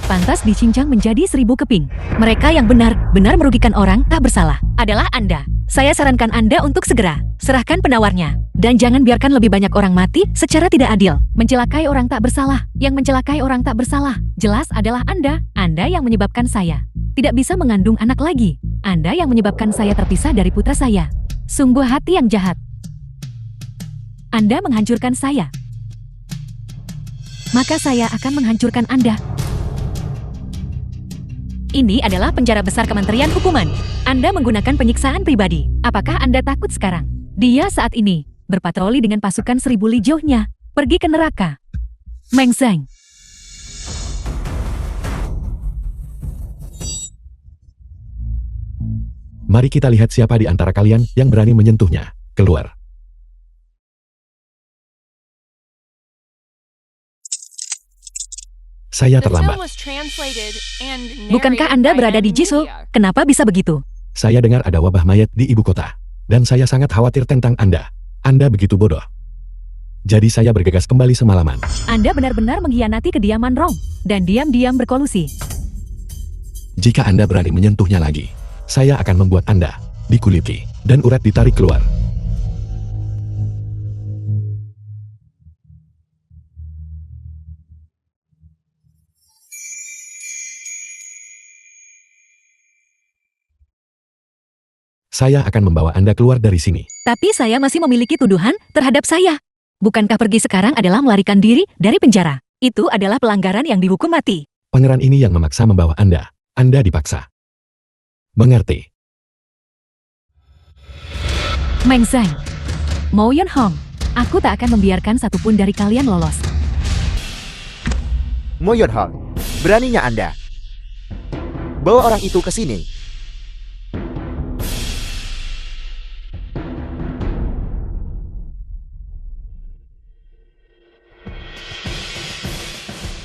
pantas dicincang menjadi 1000 keping. Mereka yang benar-benar merugikan orang tak bersalah adalah Anda. Saya sarankan Anda untuk segera serahkan penawarnya. Dan jangan biarkan lebih banyak orang mati secara tidak adil. Mencelakai orang tak bersalah. Yang mencelakai orang tak bersalah jelas adalah Anda. Anda yang menyebabkan saya tidak bisa mengandung anak lagi. Anda yang menyebabkan saya terpisah dari putra saya. Sungguh hati yang jahat. Anda menghancurkan saya. Maka saya akan menghancurkan Anda. Ini adalah penjara besar Kementerian Hukuman. Anda menggunakan penyiksaan pribadi. Apakah Anda takut sekarang? Dia saat ini berpatroli dengan pasukan 1000 Li Zhou-nya pergi ke neraka. Meng Seng. Mari kita lihat siapa di antara kalian yang berani menyentuhnya. Keluar. Saya The film terlambat. was translated and Bukankah narrated Anda by berada di M Jisoo? Media. Kenapa bisa begitu? Saya dengar ada wabah mayat di ibu kota. Dan saya sangat khawatir tentang Anda. Anda begitu bodoh. Jadi saya bergegas kembali semalaman. Anda benar-benar mengkhianati kediaman Rong dan diam-diam berkolusi. Jika Anda berani menyentuhnya lagi, saya akan membuat Anda dikuliti dan urat ditarik keluar. Saya akan membawa Anda keluar dari sini. Tapi saya masih memiliki tuduhan terhadap saya. Bukankah pergi sekarang adalah melarikan diri dari penjara? Itu adalah pelanggaran yang dihukum mati. Pangeran ini yang memaksa membawa Anda. Anda dipaksa. Mengerti? Meng Seng, Mo Yun Hong, aku tak akan membiarkan satupun dari kalian lolos. Mo Yun Hong, beraninya Anda. Bawa orang itu ke sini.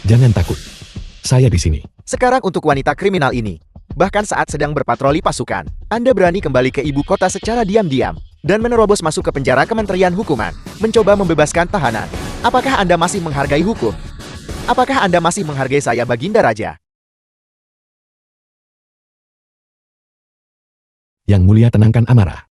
Jangan takut. Saya di sini. Sekarang untuk wanita kriminal ini, bahkan saat sedang berpatroli pasukan, Anda berani kembali ke ibu kota secara diam-diam dan menerobos masuk ke penjara Kementerian Hukuman, mencoba membebaskan tahanan. Apakah Anda masih menghargai hukum? Apakah Anda masih menghargai saya, Baginda Raja? Yang mulia, tenangkan amarah.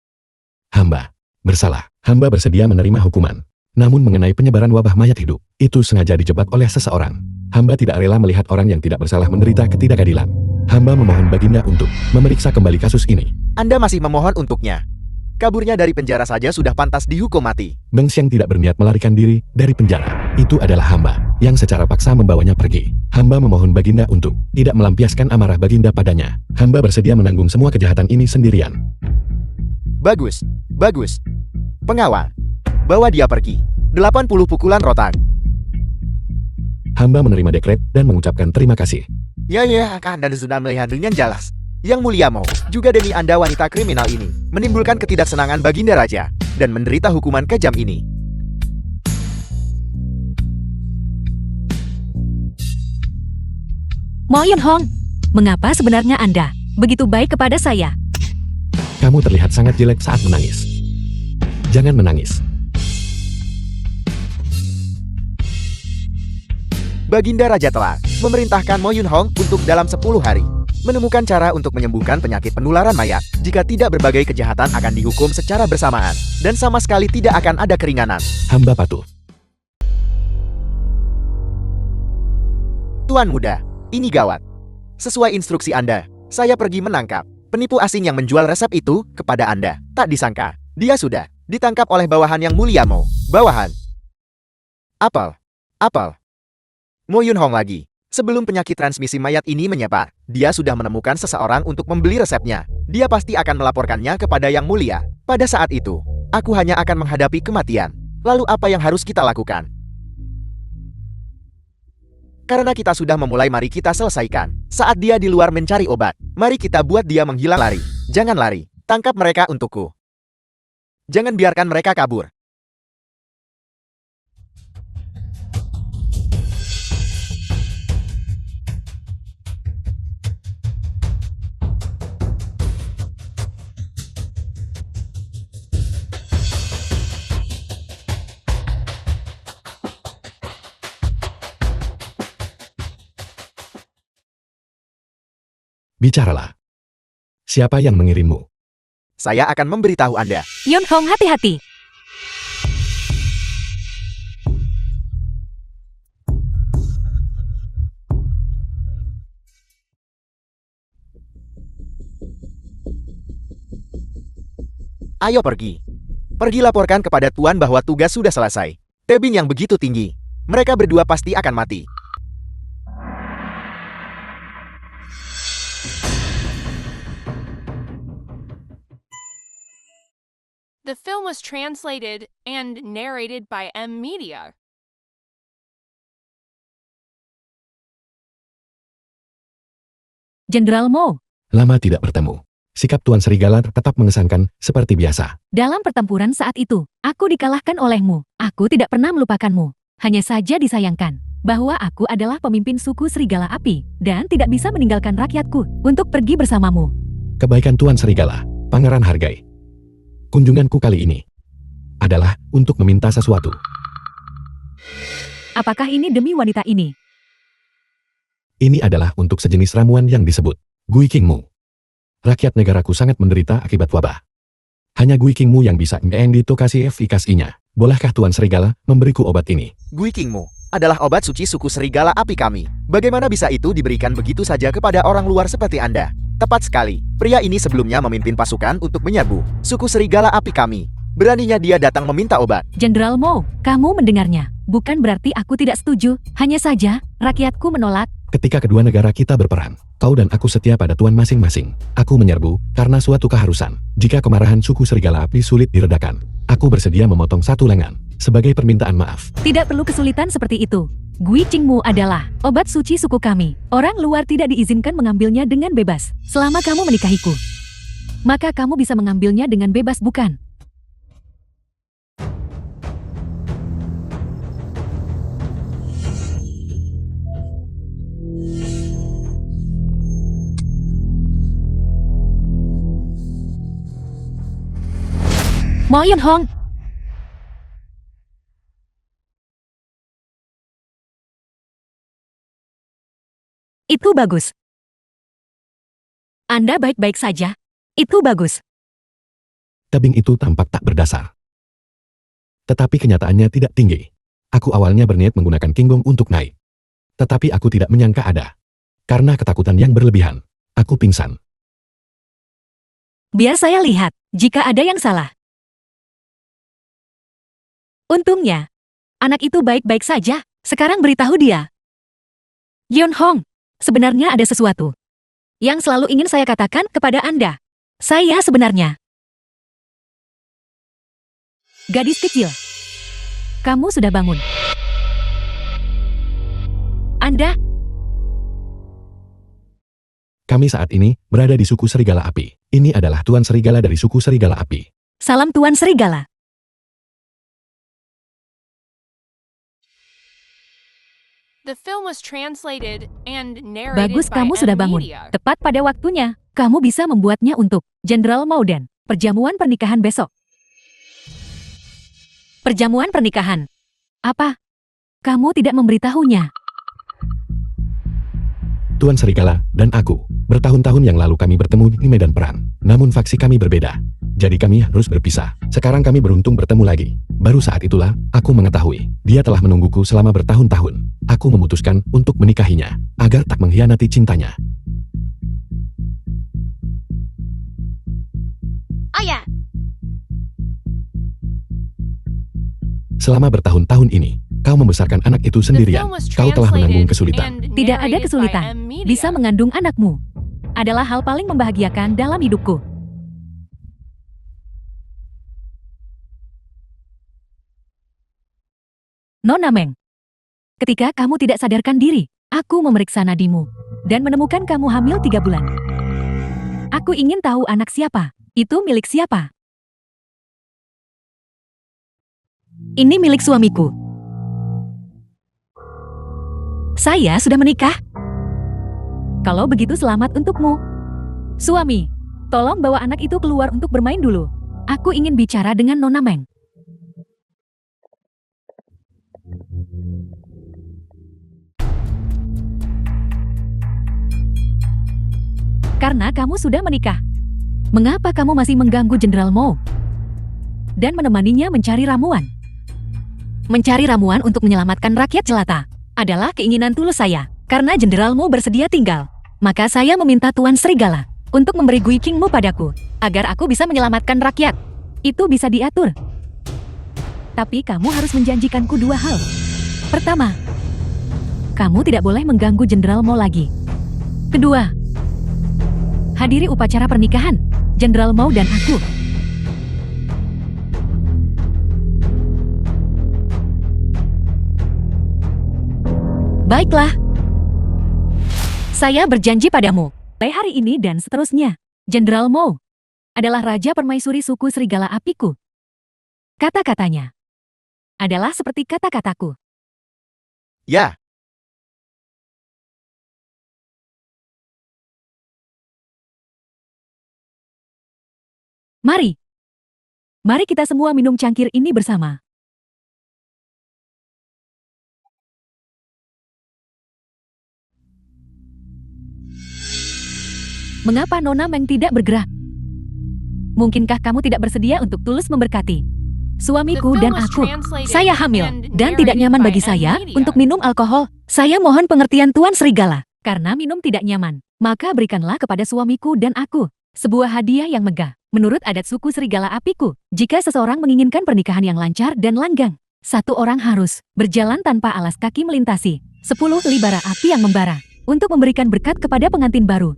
Hamba bersalah. Hamba bersedia menerima hukuman. Namun mengenai penyebaran wabah mayat hidup, itu sengaja dijebak oleh seseorang. Hamba tidak rela melihat orang yang tidak bersalah menderita ketidakadilan. Hamba memohon Baginda untuk memeriksa kembali kasus ini. Anda masih memohon untuknya. Kaburnya dari penjara saja sudah pantas dihukum mati. Meng Xiang tidak berniat melarikan diri dari penjara. Itu adalah hamba yang secara paksa membawanya pergi. Hamba memohon Baginda untuk tidak melampiaskan amarah Baginda padanya. Hamba bersedia menanggung semua kejahatan ini sendirian. Bagus, bagus. Pengawal, bawa dia pergi. 80 pukulan rotan. Hamba menerima dekret dan mengucapkan terima kasih. Ya, Anda sudah melihat dengan jelas. Yang mulia Mo, juga demi Anda wanita kriminal ini, menimbulkan ketidaksenangan Baginda Raja, dan menderita hukuman kejam ini. Mo Yun Hong, mengapa sebenarnya Anda begitu baik kepada saya? Kamu terlihat sangat jelek saat menangis. Jangan menangis. Baginda Raja telah memerintahkan Mo Yun Hong untuk dalam 10 hari menemukan cara untuk menyembuhkan penyakit penularan mayat. Jika tidak, berbagai kejahatan akan dihukum secara bersamaan dan sama sekali tidak akan ada keringanan. Hamba patuh. Tuan Muda, ini gawat. Sesuai instruksi Anda, saya pergi menangkap penipu asing yang menjual resep itu kepada Anda. Tak disangka, dia sudah Ditangkap oleh bawahan yang mulia Mo. Bawahan. Apel. Apel. Mo Yunhong lagi. Sebelum penyakit transmisi mayat ini menyebar, dia sudah menemukan seseorang untuk membeli resepnya. Dia pasti akan melaporkannya kepada Yang Mulia. Pada saat itu, aku hanya akan menghadapi kematian. Lalu apa yang harus kita lakukan? Karena kita sudah memulai, mari kita selesaikan. Saat dia di luar mencari obat, mari kita buat dia menghilang. Lari. Jangan lari. Tangkap mereka untukku. Jangan biarkan mereka kabur. Bicaralah. Siapa yang mengirimmu? Saya akan memberitahu Anda. Yunhong, hati-hati. Ayo pergi. Pergi laporkan kepada Tuan bahwa tugas sudah selesai. Tebing yang begitu tinggi. Mereka berdua pasti akan mati. The film was translated and narrated by M Media. Jenderal Mo, Lama tidak bertemu. Sikap Tuan Serigala tetap mengesankan seperti biasa. dalam pertempuran saat itu, aku dikalahkan olehmu. Aku tidak pernah melupakanmu. Hanya saja disayangkan bahwa aku adalah pemimpin suku Serigala Api dan tidak bisa meninggalkan rakyatku untuk pergi bersamamu. Kebaikan Tuan Serigala, Pangeran hargai. Kunjunganku kali ini adalah untuk meminta sesuatu. Apakah ini demi wanita ini? Ini adalah untuk sejenis ramuan yang disebut Gui Kingmu. Rakyat negaraku sangat menderita akibat wabah. Hanya Gui Kingmu yang bisa mengindikasi efikasinya. Bolehkah Tuan Serigala memberiku obat ini? Gui Kingmu adalah obat suci suku Serigala Api kami. Bagaimana bisa itu diberikan begitu saja kepada orang luar seperti Anda? Tepat sekali. Pria ini sebelumnya memimpin pasukan untuk menyerbu suku Serigala Api kami. Beraninya dia datang meminta obat. Jenderal Mo, kamu mendengarnya. Bukan berarti aku tidak setuju. Hanya saja, rakyatku menolak. Ketika kedua negara kita berperang, kau dan aku setia pada tuan masing-masing. Aku menyerbu karena suatu keharusan. Jika kemarahan suku Serigala Api sulit diredakan, aku bersedia memotong satu lengan sebagai permintaan maaf. Tidak perlu kesulitan seperti itu. Gui Qingmu adalah obat suci suku kami. Orang luar tidak diizinkan mengambilnya dengan bebas. Selama kamu menikahiku, maka kamu bisa mengambilnya dengan bebas, bukan? Mo Yunhong, itu bagus. Anda baik-baik saja. Itu bagus. Tebing itu tampak tak berdasar. Tetapi kenyataannya tidak tinggi. Aku awalnya berniat menggunakan Kinggong untuk naik. Tetapi aku tidak menyangka ada. Karena ketakutan yang berlebihan, aku pingsan. Biar saya lihat jika ada yang salah. Untungnya, anak itu baik-baik saja. Sekarang beritahu dia. Yunhong, sebenarnya ada sesuatu yang selalu ingin saya katakan kepada Anda. Saya sebenarnya gadis kecil. Kamu sudah bangun. Anda, Kami saat ini berada di suku Serigala Api. Ini adalah Tuan Serigala dari suku Serigala Api. salam Tuan Serigala. The film was translated and narrated Bagus, by kamu sudah M bangun. Media. Tepat pada waktunya. Kamu bisa membuatnya untuk Jenderal Mauden. Perjamuan pernikahan besok. Perjamuan pernikahan. Apa? Kamu tidak memberitahunya. Tuan Serigala dan aku, bertahun-tahun yang lalu kami bertemu di medan perang. Namun faksi kami berbeda. Jadi kami harus berpisah. Sekarang kami beruntung bertemu lagi. Baru saat itulah, aku mengetahui. Dia telah menungguku selama bertahun-tahun. Aku memutuskan untuk menikahinya, agar tak mengkhianati cintanya. Ayah. Selama bertahun-tahun ini, kau membesarkan anak itu The sendirian. film was Kau telah menanggung kesulitan. translated and Tidak ada narrated by kesulitan. M Media. Bisa mengandung anakmu adalah hal paling membahagiakan dalam hidupku. Nona Meng, ketika kamu tidak sadarkan diri, aku memeriksa nadimu dan menemukan kamu hamil 3 bulan. Aku ingin tahu anak siapa, itu milik siapa. Ini milik suamiku. Saya sudah menikah. Kalau begitu selamat untukmu. Suami, tolong bawa anak itu keluar untuk bermain dulu. Aku ingin bicara dengan Nona Meng. Karena kamu sudah menikah. Mengapa kamu masih mengganggu Jenderal Mo? Dan menemaninya mencari ramuan. Mencari ramuan untuk menyelamatkan rakyat jelata adalah keinginan tulus saya. Karena Jenderal Mo bersedia tinggal, maka saya meminta Tuan Serigala untuk memberi Gui King Mo padaku, agar aku bisa menyelamatkan rakyat. Itu bisa diatur. Tapi kamu harus menjanjikanku 2 hal. Pertama, kamu tidak boleh mengganggu Jenderal Mo lagi. Kedua, hadiri upacara pernikahan Jenderal Mo dan aku. Baiklah. Saya berjanji padamu, mulai hari ini dan seterusnya, Jenderal Mo adalah Raja Permaisuri suku Serigala Apiku. Kata-katanya adalah seperti kata-kataku. Ya, Mari. Mari kita semua minum cangkir ini bersama. Mengapa Nona Meng tidak bergerak? Mungkinkah kamu tidak bersedia untuk tulus memberkati suamiku dan aku? Saya hamil dan tidak nyaman bagi saya untuk minum alkohol. Saya mohon pengertian Tuan Serigala. Karena minum tidak nyaman, maka berikanlah kepada suamiku dan aku sebuah hadiah yang megah. Menurut adat suku Serigala Apiku, jika seseorang menginginkan pernikahan yang lancar dan langgang, satu orang harus berjalan tanpa alas kaki melintasi 10 libara api yang membara untuk memberikan berkat kepada pengantin baru.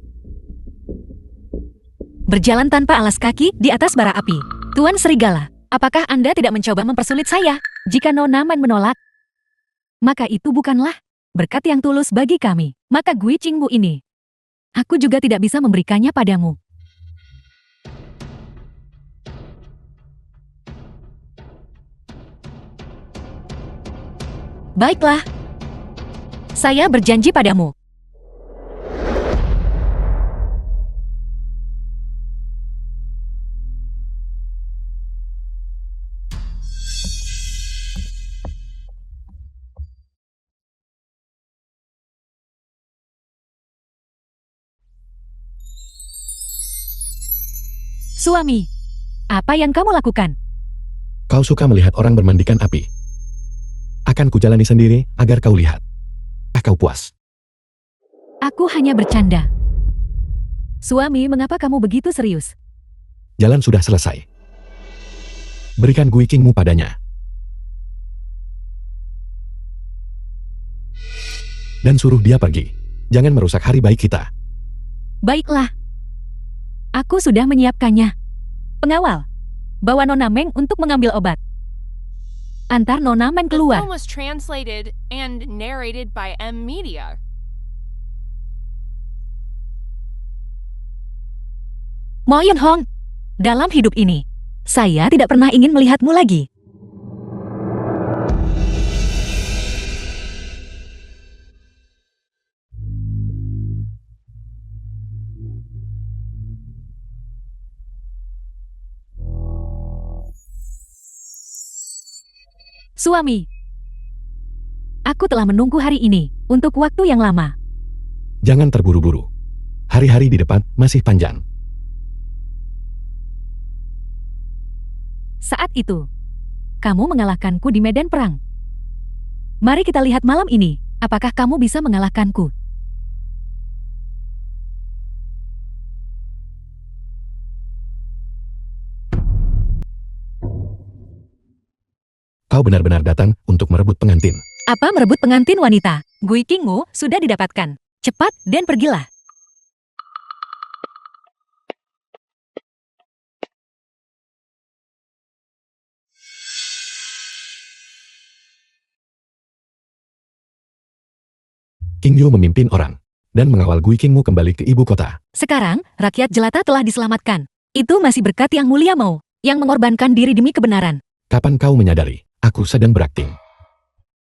Berjalan tanpa alas kaki di atas bara api. Tuan Serigala, apakah Anda tidak mencoba mempersulit saya? Jika Nona Meng menolak, maka itu bukanlah berkat yang tulus bagi kami. Maka Gui Qingmu ini, aku juga tidak bisa memberikannya padamu. Baiklah. Saya berjanji padamu. Suami, apa yang kamu lakukan? Kau suka melihat orang bermandikan api. Akan kujalani sendiri agar kau lihat. Kau puas. Aku hanya bercanda. Suami, mengapa kamu begitu serius? Jalan sudah selesai. Berikan Gui Qingmu padanya. Dan suruh dia pergi. Jangan merusak hari baik kita. Baiklah. Aku sudah menyiapkannya. Pengawal, bawa Nona Meng untuk mengambil obat. Antar Nona Meng The keluar. film was translated and narrated by M Media. Mo Yun Hong, dalam hidup ini, saya tidak pernah ingin melihatmu lagi. Suami, aku telah menunggu hari ini untuk waktu yang lama. Jangan terburu-buru. Hari-hari di depan masih panjang. Saat itu, kamu mengalahkanku di medan perang. Mari kita lihat malam ini, apakah kamu bisa mengalahkanku. Kau benar-benar datang untuk merebut pengantin. Apa merebut pengantin wanita? Gui Qingwu sudah didapatkan. Cepat dan pergilah. King Yu memimpin orang dan mengawal Gui Qingwu kembali ke ibu kota. Sekarang, rakyat jelata telah diselamatkan. Itu masih berkat Yang Mulia Mo, yang mengorbankan diri demi kebenaran. Kapan kau menyadari aku sedang berakting?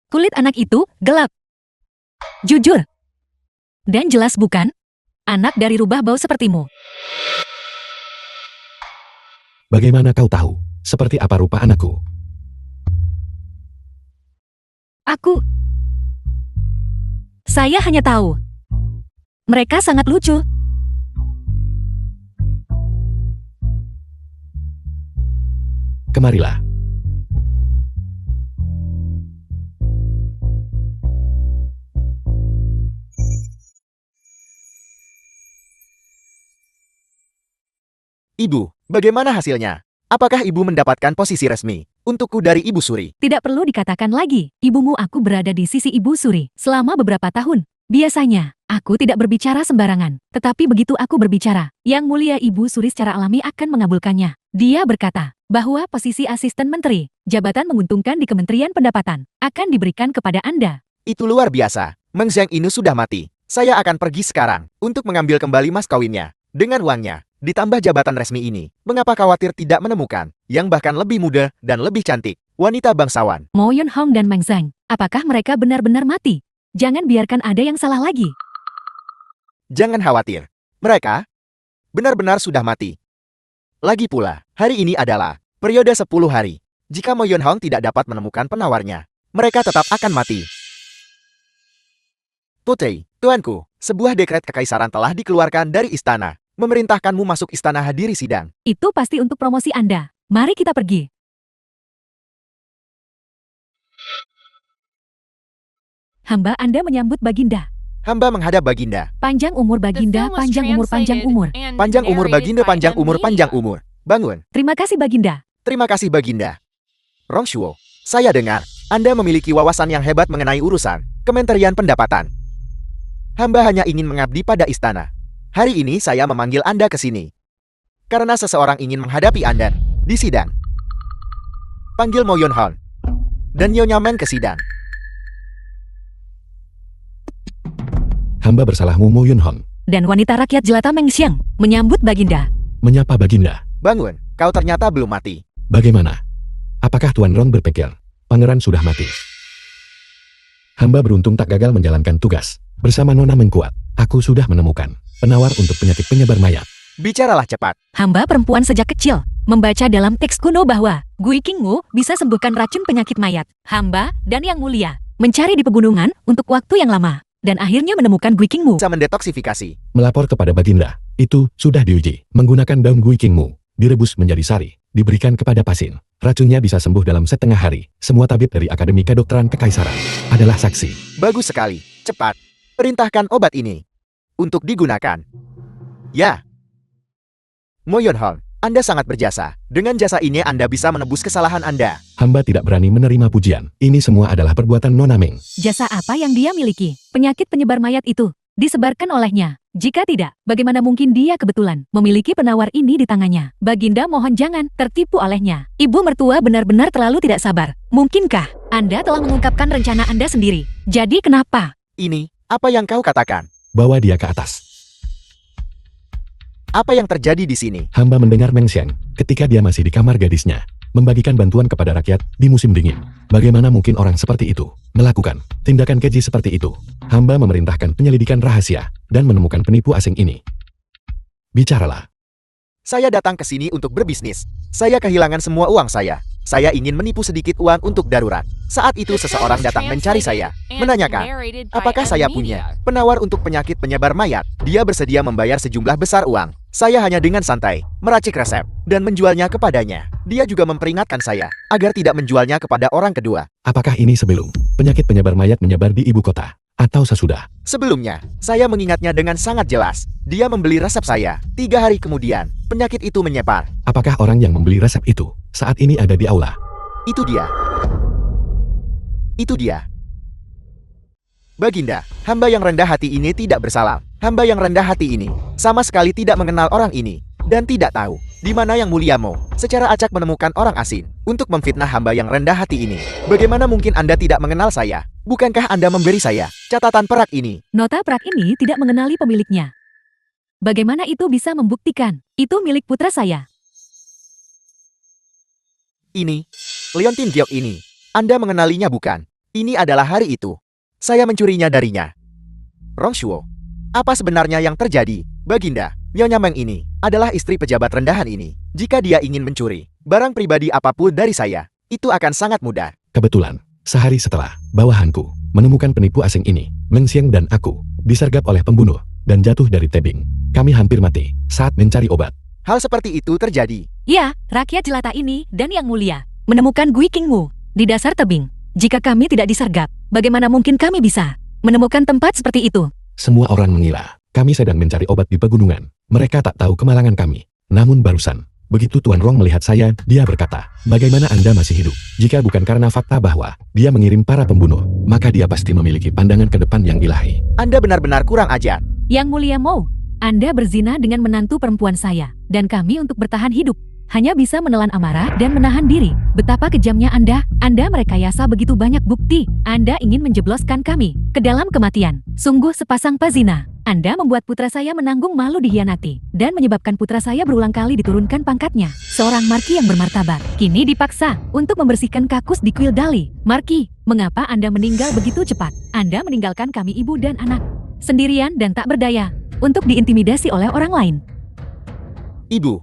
Kulit anak itu gelap. Jujur. Dan jelas bukan? Anak dari rubah bau sepertimu. Bagaimana kau tahu seperti apa rupa anakku? Saya hanya tahu. Mereka sangat lucu. Kemarilah. Ibu, bagaimana hasilnya? Apakah ibu mendapatkan posisi resmi untukku dari Ibu Suri? Tidak perlu dikatakan lagi, ibumu aku berada di sisi Ibu Suri selama beberapa tahun. Biasanya, aku tidak berbicara sembarangan. Tetapi begitu aku berbicara, Yang Mulia Ibu Suri secara alami akan mengabulkannya. Dia berkata bahwa posisi asisten menteri, jabatan menguntungkan di Kementerian Pendapatan, akan diberikan kepada Anda. Itu luar biasa. Meng Zhang Inu sudah mati. Saya akan pergi sekarang untuk mengambil kembali mas kawinnya. Dengan uangnya, ditambah jabatan resmi ini, mengapa khawatir tidak menemukan yang bahkan lebih muda dan lebih cantik, wanita bangsawan? Mo Yun Hong dan Meng Zhang, apakah mereka benar-benar mati? Jangan biarkan ada yang salah lagi. Jangan khawatir. Mereka benar-benar sudah mati. Lagi pula, hari ini adalah periode 10 hari. Jika Mo Yun Hong tidak dapat menemukan penawarnya, mereka tetap akan mati. Putri, tuanku, sebuah dekret kekaisaran telah dikeluarkan dari istana. Memerintahkanmu masuk istana hadiri sidang. Itu pasti untuk promosi Anda. Mari kita pergi. Hamba Anda menyambut Baginda. Hamba menghadap Baginda. Panjang umur Baginda, panjang umur, panjang umur. Panjang umur Baginda, panjang umur, panjang umur. Bangun. Terima kasih Baginda. Terima kasih Baginda. Rongshuo, saya dengar Anda memiliki wawasan yang hebat mengenai urusan Kementerian Pendapatan. Hamba hanya ingin mengabdi pada istana. Hari ini saya memanggil Anda ke sini karena seseorang ingin menghadapi Anda di sidang. Panggil Mo Yun Hong dan Nyonya Men ke sidang. Hamba bersalahmu Mo Yun Hong. Dan wanita rakyat jelata Meng Xiang menyambut Baginda. Menyapa Baginda. Bangun, kau ternyata belum mati. Bagaimana? Apakah Tuan Rong berpikir pangeran sudah mati? Hamba beruntung tak gagal menjalankan tugas. Bersama Nona Mengkuat, aku sudah menemukan penawar untuk penyakit penyebar mayat. Bicaralah cepat. Hamba perempuan sejak kecil membaca dalam teks kuno bahwa Gui Qingwu bisa sembuhkan racun penyakit mayat. Hamba dan Yang Mulia mencari di pegunungan untuk waktu yang lama dan akhirnya menemukan Gui Qingwu. Bisa mendetoksifikasi. Melapor kepada Baginda, itu sudah diuji. Menggunakan daun Gui Qingwu, direbus menjadi sari, diberikan kepada pasien. Racunnya bisa sembuh dalam setengah hari. Semua tabib dari Akademi Kedokteran Kekaisaran adalah saksi. Bagus sekali. Cepat. Perintahkan obat ini untuk digunakan. Ya. Mo Yun Hong, Anda sangat berjasa. Dengan jasa ini Anda bisa menebus kesalahan Anda. Hamba tidak berani menerima pujian. Ini semua adalah perbuatan Nona Meng. Jasa apa yang dia miliki? Penyakit penyebar mayat itu disebarkan olehnya. Jika tidak, bagaimana mungkin dia kebetulan memiliki penawar ini di tangannya? Baginda mohon jangan tertipu olehnya. Ibu mertua benar-benar terlalu tidak sabar. Mungkinkah Anda telah mengungkapkan rencana Anda sendiri? Jadi kenapa? Ini, apa yang kau katakan? Bawa dia ke atas. Apa yang terjadi di sini? Hamba mendengar Meng Xiang ketika dia masih di kamar gadisnya, membagikan bantuan kepada rakyat di musim dingin. Bagaimana mungkin orang seperti itu melakukan tindakan keji seperti itu? Hamba memerintahkan penyelidikan rahasia dan menemukan penipu asing ini. Bicaralah. Saya datang ke sini untuk berbisnis. Saya kehilangan semua uang saya. Saya ingin menipu sedikit uang untuk darurat. Saat itu seseorang datang mencari saya, menanyakan, apakah saya punya penawar untuk penyakit penyebar mayat. Dia bersedia membayar sejumlah besar uang. Saya hanya dengan santai meracik resep dan menjualnya kepadanya. Dia juga memperingatkan saya agar tidak menjualnya kepada orang kedua. Apakah ini sebelum penyakit penyebar mayat menyebar di ibu kota? Atau sesudah? Sebelumnya, saya mengingatnya dengan sangat jelas. Dia membeli resep saya. 3 hari kemudian, penyakit itu menyebar. Apakah orang yang membeli resep itu saat ini ada di aula? Itu dia. Itu dia. Baginda, hamba yang rendah hati ini tidak bersalah. Hamba yang rendah hati ini sama sekali tidak mengenal orang ini dan tidak tahu di mana Yang Mulia Mo secara acak menemukan orang asing untuk memfitnah hamba yang rendah hati ini. Bagaimana mungkin Anda tidak mengenal saya? Bukankah Anda memberi saya catatan perak ini? Nota perak ini tidak mengenali pemiliknya. Bagaimana itu bisa membuktikan? Itu milik putra saya. Ini, Leontin Giok ini. Anda mengenalinya bukan? Ini adalah hari itu. Saya mencurinya darinya. Rongshuo, apa sebenarnya yang terjadi? Baginda, Nyonya Meng ini adalah istri pejabat rendahan ini. Jika dia ingin mencuri barang pribadi apapun dari saya, itu akan sangat mudah. Kebetulan, sehari setelah bawahanku menemukan penipu asing ini, Meng Xiang dan aku disergap oleh pembunuh dan jatuh dari tebing. Kami hampir mati saat mencari obat. Hal seperti itu terjadi. Ya, rakyat jelata ini dan Yang Mulia menemukan Gui Qingwu di dasar tebing. Jika kami tidak disergap, bagaimana mungkin kami bisa menemukan tempat seperti itu? Semua orang mengira kami sedang mencari obat di pegunungan. Mereka tak tahu kemalangan kami. Namun barusan, begitu Tuan Rong melihat saya, dia berkata, "Bagaimana Anda masih hidup? Jika bukan karena fakta bahwa dia mengirim para pembunuh, maka dia pasti memiliki pandangan ke depan yang ilahi." Anda benar-benar kurang ajar. Yang Mulia Mo, Anda berzina dengan menantu perempuan saya, dan kami untuk bertahan hidup hanya bisa menelan amarah dan menahan diri. Betapa kejamnya Anda merekayasa begitu banyak bukti. Anda ingin menjebloskan kami ke dalam kematian. Sungguh sepasang pezina. Anda membuat putra saya menanggung malu dihianati, dan menyebabkan putra saya berulang kali diturunkan pangkatnya. Seorang marki yang bermartabat, kini dipaksa untuk membersihkan kakus di kuil Dali. Marki, mengapa Anda meninggal begitu cepat? Anda meninggalkan kami ibu dan anak, sendirian dan tak berdaya, untuk diintimidasi oleh orang lain. Ibu,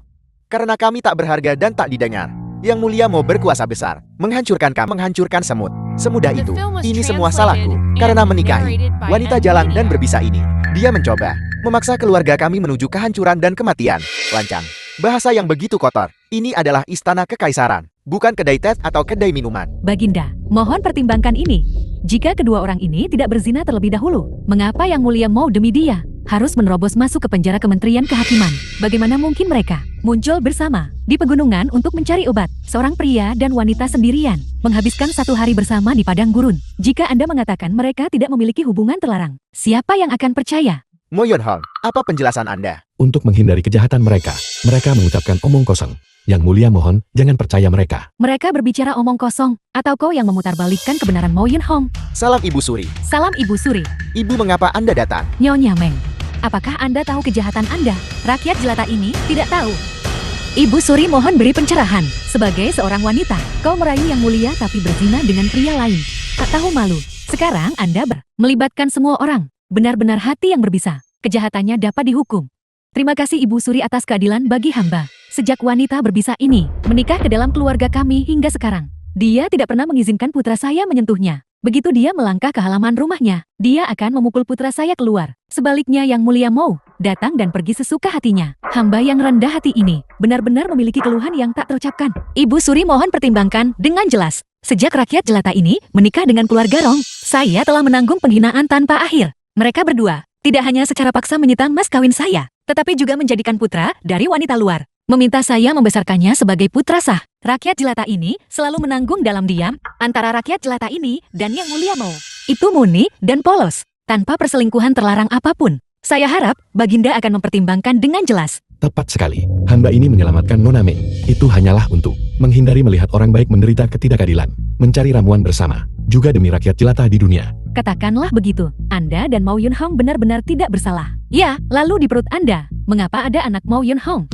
karena kami tak berharga dan tak didengar, Yang Mulia Mo berkuasa besar, menghancurkan kami, menghancurkan semut. Semudah itu, ini semua salahku, karena menikahi wanita jalan dan berbisa ini. Dia mencoba memaksa keluarga kami menuju kehancuran dan kematian. Lancang, bahasa yang begitu kotor. Ini adalah istana kekaisaran, bukan kedai teh atau kedai minuman. Baginda, mohon pertimbangkan ini. Jika kedua orang ini tidak berzina terlebih dahulu, mengapa Yang Mulia Mo demi dia harus menerobos masuk ke penjara Kementerian Kehakiman? Bagaimana mungkin mereka muncul bersama di pegunungan untuk mencari obat? Seorang pria dan wanita sendirian menghabiskan 1 hari bersama di padang gurun. Jika Anda mengatakan mereka tidak memiliki hubungan terlarang, siapa yang akan percaya? Mo Yonhong, apa penjelasan Anda? Untuk menghindari kejahatan mereka mengucapkan omong kosong. Yang Mulia mohon, jangan percaya mereka. Mereka berbicara omong kosong, atau kau yang memutarbalikkan kebenaran Mo Yunhong? Salam Ibu Suri. Salam Ibu Suri. Ibu, mengapa Anda datang? Nyonya Meng, apakah Anda tahu kejahatan Anda? Rakyat jelata ini tidak tahu. Ibu Suri mohon beri pencerahan. Sebagai seorang wanita, kau merayu Yang Mulia tapi berzina dengan pria lain. Tak tahu malu. Sekarang Anda melibatkan semua orang. Benar-benar hati yang berbisa. Kejahatannya dapat dihukum. Terima kasih Ibu Suri atas keadilan bagi hamba. Sejak wanita berbisa ini menikah ke dalam keluarga kami hingga sekarang, dia tidak pernah mengizinkan putra saya menyentuhnya. Begitu dia melangkah ke halaman rumahnya, dia akan memukul putra saya keluar. Sebaliknya Yang Mulia Mo datang dan pergi sesuka hatinya. Hamba yang rendah hati ini benar-benar memiliki keluhan yang tak terucapkan. Ibu Suri mohon pertimbangkan dengan jelas. Sejak rakyat jelata ini menikah dengan keluarga Rong, saya telah menanggung penghinaan tanpa akhir. Mereka berdua tidak hanya secara paksa menyita mas kawin saya, tetapi juga menjadikan putra dari wanita luar. Meminta saya membesarkannya sebagai putra sah. Rakyat jelata ini selalu menanggung dalam diam antara rakyat jelata ini dan Yang Mulia Mo. Itu murni dan polos, tanpa perselingkuhan terlarang apapun. Saya harap Baginda akan mempertimbangkan dengan jelas. Tepat sekali. Hamba ini menyelamatkan Nona Mei. Itu hanyalah untuk menghindari melihat orang baik menderita ketidakadilan. Mencari ramuan bersama. Juga demi rakyat jelata di dunia. Katakanlah begitu. Anda dan Mo Yunhong benar-benar tidak bersalah. Ya, lalu di perut Anda, mengapa ada anak Mo Yunhong?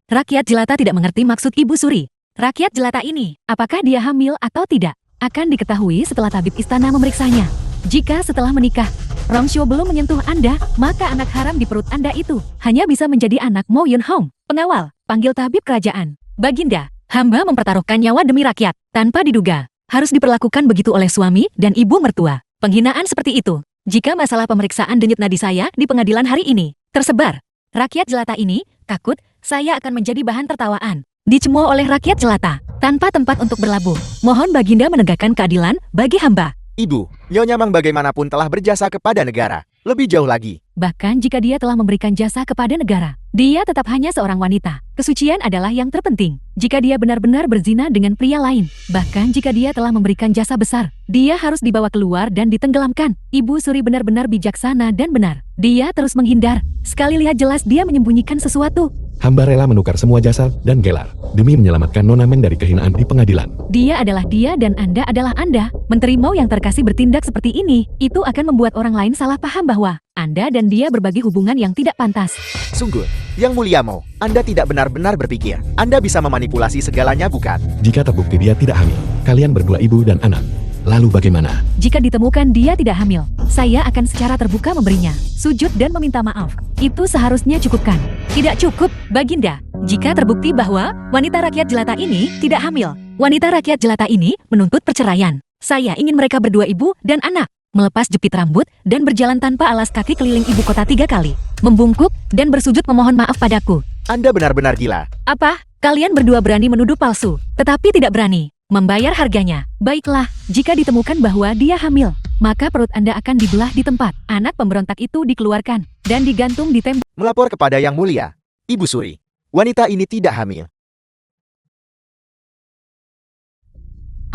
Rakyat jelata tidak mengerti maksud Ibu Suri. Rakyat jelata ini, apakah dia hamil atau tidak, akan diketahui setelah tabib istana memeriksanya. Jika setelah menikah, Rongshuo belum menyentuh Anda, maka anak haram di perut Anda itu hanya bisa menjadi anak Mo Yunhong. Pengawal, panggil tabib kerajaan. Baginda, hamba mempertaruhkan nyawa demi rakyat, tanpa diduga. Harus diperlakukan begitu oleh suami dan ibu mertua. Penghinaan seperti itu, jika masalah pemeriksaan denyut nadi saya di pengadilan hari ini tersebar, rakyat jelata ini takut saya akan menjadi bahan tertawaan, dicemooh oleh rakyat jelata, tanpa tempat untuk berlabuh. Mohon Baginda menegakkan keadilan bagi hamba. Ibu, Nyonya Mang bagaimanapun telah berjasa kepada negara. Lebih jauh lagi, Bahkan jika dia telah memberikan jasa kepada negara, dia tetap hanya seorang wanita. Kesucian adalah yang terpenting. Jika dia benar-benar berzina dengan pria lain, bahkan jika dia telah memberikan jasa besar, dia harus dibawa keluar dan ditenggelamkan. Ibu Suri benar-benar bijaksana dan benar. Dia terus menghindar. Sekali lihat jelas dia menyembunyikan sesuatu. Hamba rela menukar semua jasa dan gelar demi menyelamatkan Nona Meng dari kehinaan di pengadilan. Dia adalah dia dan Anda adalah Anda. Menteri Mau yang terkasih bertindak seperti ini, itu akan membuat orang lain salah paham bahwa Anda dan dia berbagi hubungan yang tidak pantas. sungguh, Yang Mulia Mo, Anda tidak benar-benar berpikir. Anda bisa memanipulasi segalanya bukan? Jika terbukti dia tidak hamil, kalian berdua ibu dan anak. Lalu bagaimana? Jika ditemukan dia tidak hamil, saya akan secara terbuka memberinya sujud dan meminta maaf. Itu seharusnya cukupkan. Tidak cukup, Baginda. Jika terbukti bahwa wanita rakyat jelata ini tidak hamil, wanita rakyat jelata ini menuntut perceraian. Saya ingin mereka berdua ibu dan anak, melepas jepit rambut dan berjalan tanpa alas kaki keliling ibu kota 3 kali, membungkuk dan bersujud memohon maaf padaku. Anda benar-benar gila. Apa? Kalian berdua berani menuduh palsu, tetapi tidak berani membayar harganya. Baiklah, jika ditemukan bahwa dia hamil, maka perut Anda akan dibelah di tempat. Anak pemberontak itu dikeluarkan dan digantung di tembok. Melapor kepada Yang Mulia, Ibu Suri. Wanita ini tidak hamil.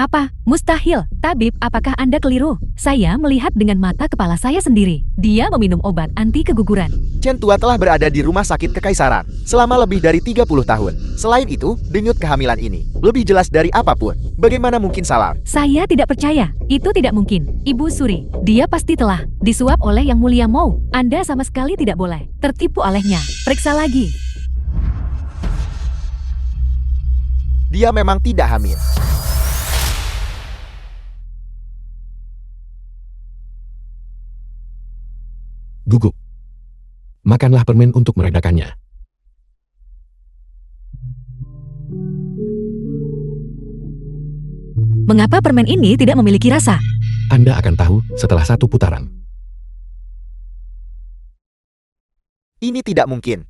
Apa? Mustahil. Tabib, apakah Anda keliru? Saya melihat dengan mata kepala saya sendiri. Dia meminum obat anti keguguran. Chen Tua telah berada di rumah sakit kekaisaran selama lebih dari 30 tahun. Selain itu, denyut kehamilan ini lebih jelas dari apapun. Bagaimana mungkin salah? Saya tidak percaya. Itu tidak mungkin. Ibu Suri, dia pasti telah disuap oleh Yang Mulia Mau. Anda sama sekali tidak boleh tertipu olehnya. Periksa lagi. Dia memang tidak hamil. Gugup. Makanlah permen untuk meredakannya. Mengapa permen ini tidak memiliki rasa? Anda akan tahu setelah 1 putaran. Ini tidak mungkin.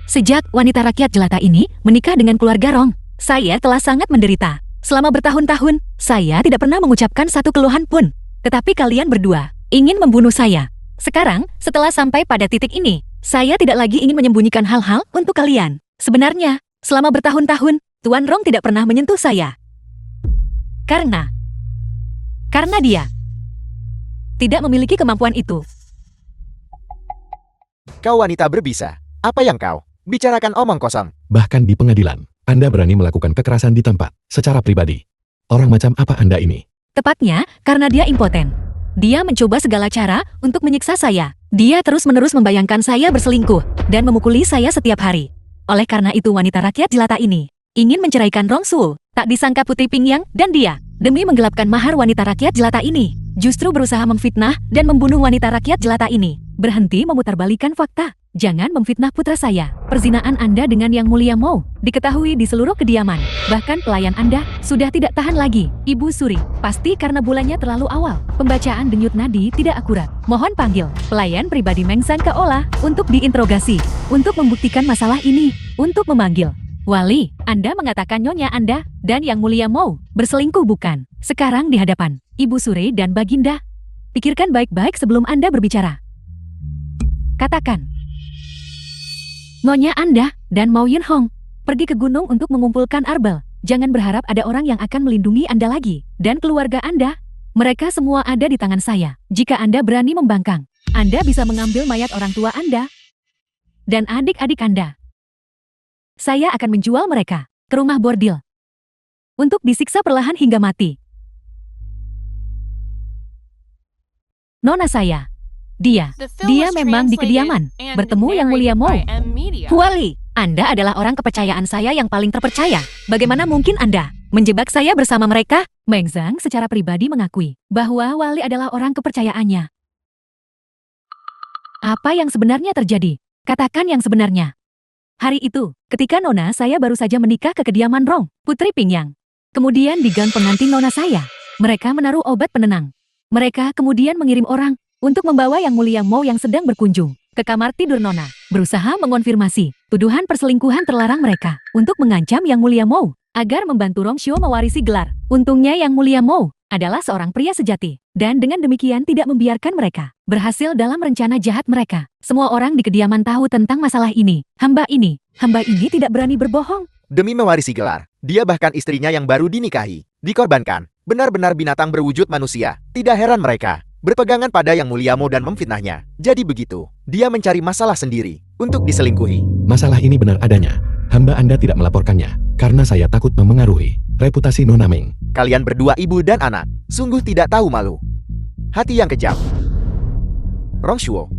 Sejak wanita rakyat jelata ini menikah dengan keluarga Rong, saya telah sangat menderita. Selama bertahun-tahun, saya tidak pernah mengucapkan satu keluhan pun. Tetapi kalian berdua ingin membunuh saya. Sekarang, setelah sampai pada titik ini, saya tidak lagi ingin menyembunyikan hal-hal untuk kalian. Sebenarnya, selama bertahun-tahun, Tuan Rong tidak pernah menyentuh saya. Karena dia tidak memiliki kemampuan itu. Kau wanita berbisa. Apa yang kau bicarakan omong kosong? Bahkan di pengadilan, Anda berani melakukan kekerasan di tempat, secara pribadi. Orang macam apa Anda ini? Tepatnya, karena dia impoten. Dia mencoba segala cara untuk menyiksa saya. Dia terus-menerus membayangkan saya berselingkuh dan memukuli saya setiap hari. Oleh karena itu wanita rakyat jelata ini ingin menceraikan Rong Suul. Tak disangka Putri Pingyang dan dia, demi menggelapkan mahar wanita rakyat jelata ini, justru berusaha memfitnah dan membunuh wanita rakyat jelata ini. Berhenti memutarbalikkan fakta. Jangan memfitnah putra saya. Perzinaan Anda dengan Yang Mulia Mau diketahui di seluruh kediaman. Bahkan pelayan Anda sudah tidak tahan lagi. Ibu Suri, pasti karena bulannya terlalu awal. Pembacaan denyut nadi tidak akurat. Mohon panggil pelayan pribadi Meng San ke Ola untuk diinterogasi. Untuk membuktikan masalah ini. Untuk memanggil Wali, Anda mengatakan Nyonya Anda dan Yang Mulia Mau berselingkuh bukan? Sekarang di hadapan Ibu Suri dan Baginda. Pikirkan baik-baik sebelum Anda berbicara. Katakan. Nyonya Anda dan Mao Yun Hong pergi ke gunung untuk mengumpulkan arbel. Jangan berharap ada orang yang akan melindungi Anda lagi. Dan keluarga Anda, mereka semua ada di tangan saya. Jika Anda berani membangkang, Anda bisa mengambil mayat orang tua Anda dan adik-adik Anda. Saya akan menjual mereka ke rumah bordil untuk disiksa perlahan hingga mati. Nona saya. Dia memang di kediaman, bertemu Yang Mulia Mau. Wali, Anda adalah orang kepercayaan saya yang paling terpercaya. Bagaimana mungkin Anda menjebak saya bersama mereka? Meng Zhang secara pribadi mengakui bahwa Wali adalah orang kepercayaannya. Apa yang sebenarnya terjadi? Katakan yang sebenarnya. Hari itu, ketika Nona saya baru saja menikah ke kediaman Rong, Putri Pingyang. Kemudian di gang pengantin Nona saya, mereka menaruh obat penenang. Mereka kemudian mengirim orang untuk membawa Yang Mulia Mau yang sedang berkunjung ke kamar tidur Nona, berusaha mengonfirmasi tuduhan perselingkuhan terlarang mereka untuk mengancam Yang Mulia Mau. agar membantu Rongshio mewarisi gelar. Untungnya Yang Mulia Mo adalah seorang pria sejati, dan dengan demikian tidak membiarkan mereka berhasil dalam rencana jahat mereka. Semua orang di kediaman tahu tentang masalah ini. Hamba ini tidak berani berbohong. Demi mewarisi gelar, dia bahkan istrinya yang baru dinikahi dikorbankan. Benar-benar binatang berwujud manusia. Tidak heran mereka berpegangan pada Yang Mulia Mo dan memfitnahnya. Jadi begitu, dia mencari masalah sendiri untuk diselingkuhi. Masalah ini benar adanya. Hamba Anda tidak melaporkannya, karena saya takut memengaruhi reputasi Nona Meng. Kalian berdua ibu dan anak, sungguh tidak tahu malu. Hati yang kejam. Rongshio,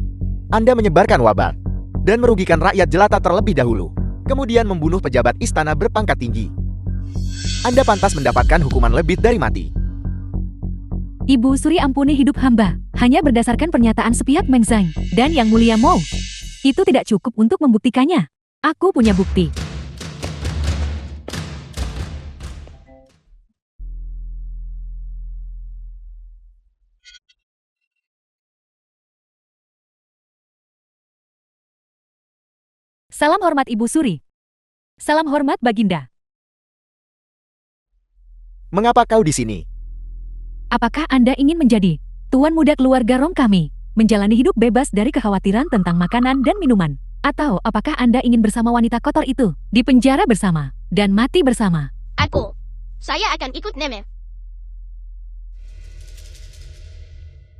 Anda menyebarkan wabah dan merugikan rakyat jelata terlebih dahulu. Kemudian membunuh pejabat istana berpangkat tinggi. Anda pantas mendapatkan hukuman lebih dari mati. Ibu Suri, ampuni hidup hamba. Hanya berdasarkan pernyataan sepihak Meng Zhang dan Yang Mulia Mo. Itu tidak cukup untuk membuktikannya. Aku punya bukti. Salam hormat Ibu Suri. Salam hormat Baginda. Mengapa kau di sini? Apakah Anda ingin menjadi tuan muda keluarga Rong kami, menjalani hidup bebas dari kekhawatiran tentang makanan dan minuman? Atau apakah Anda ingin bersama wanita kotor itu, di penjara bersama, dan mati bersama? Saya akan ikut Neme.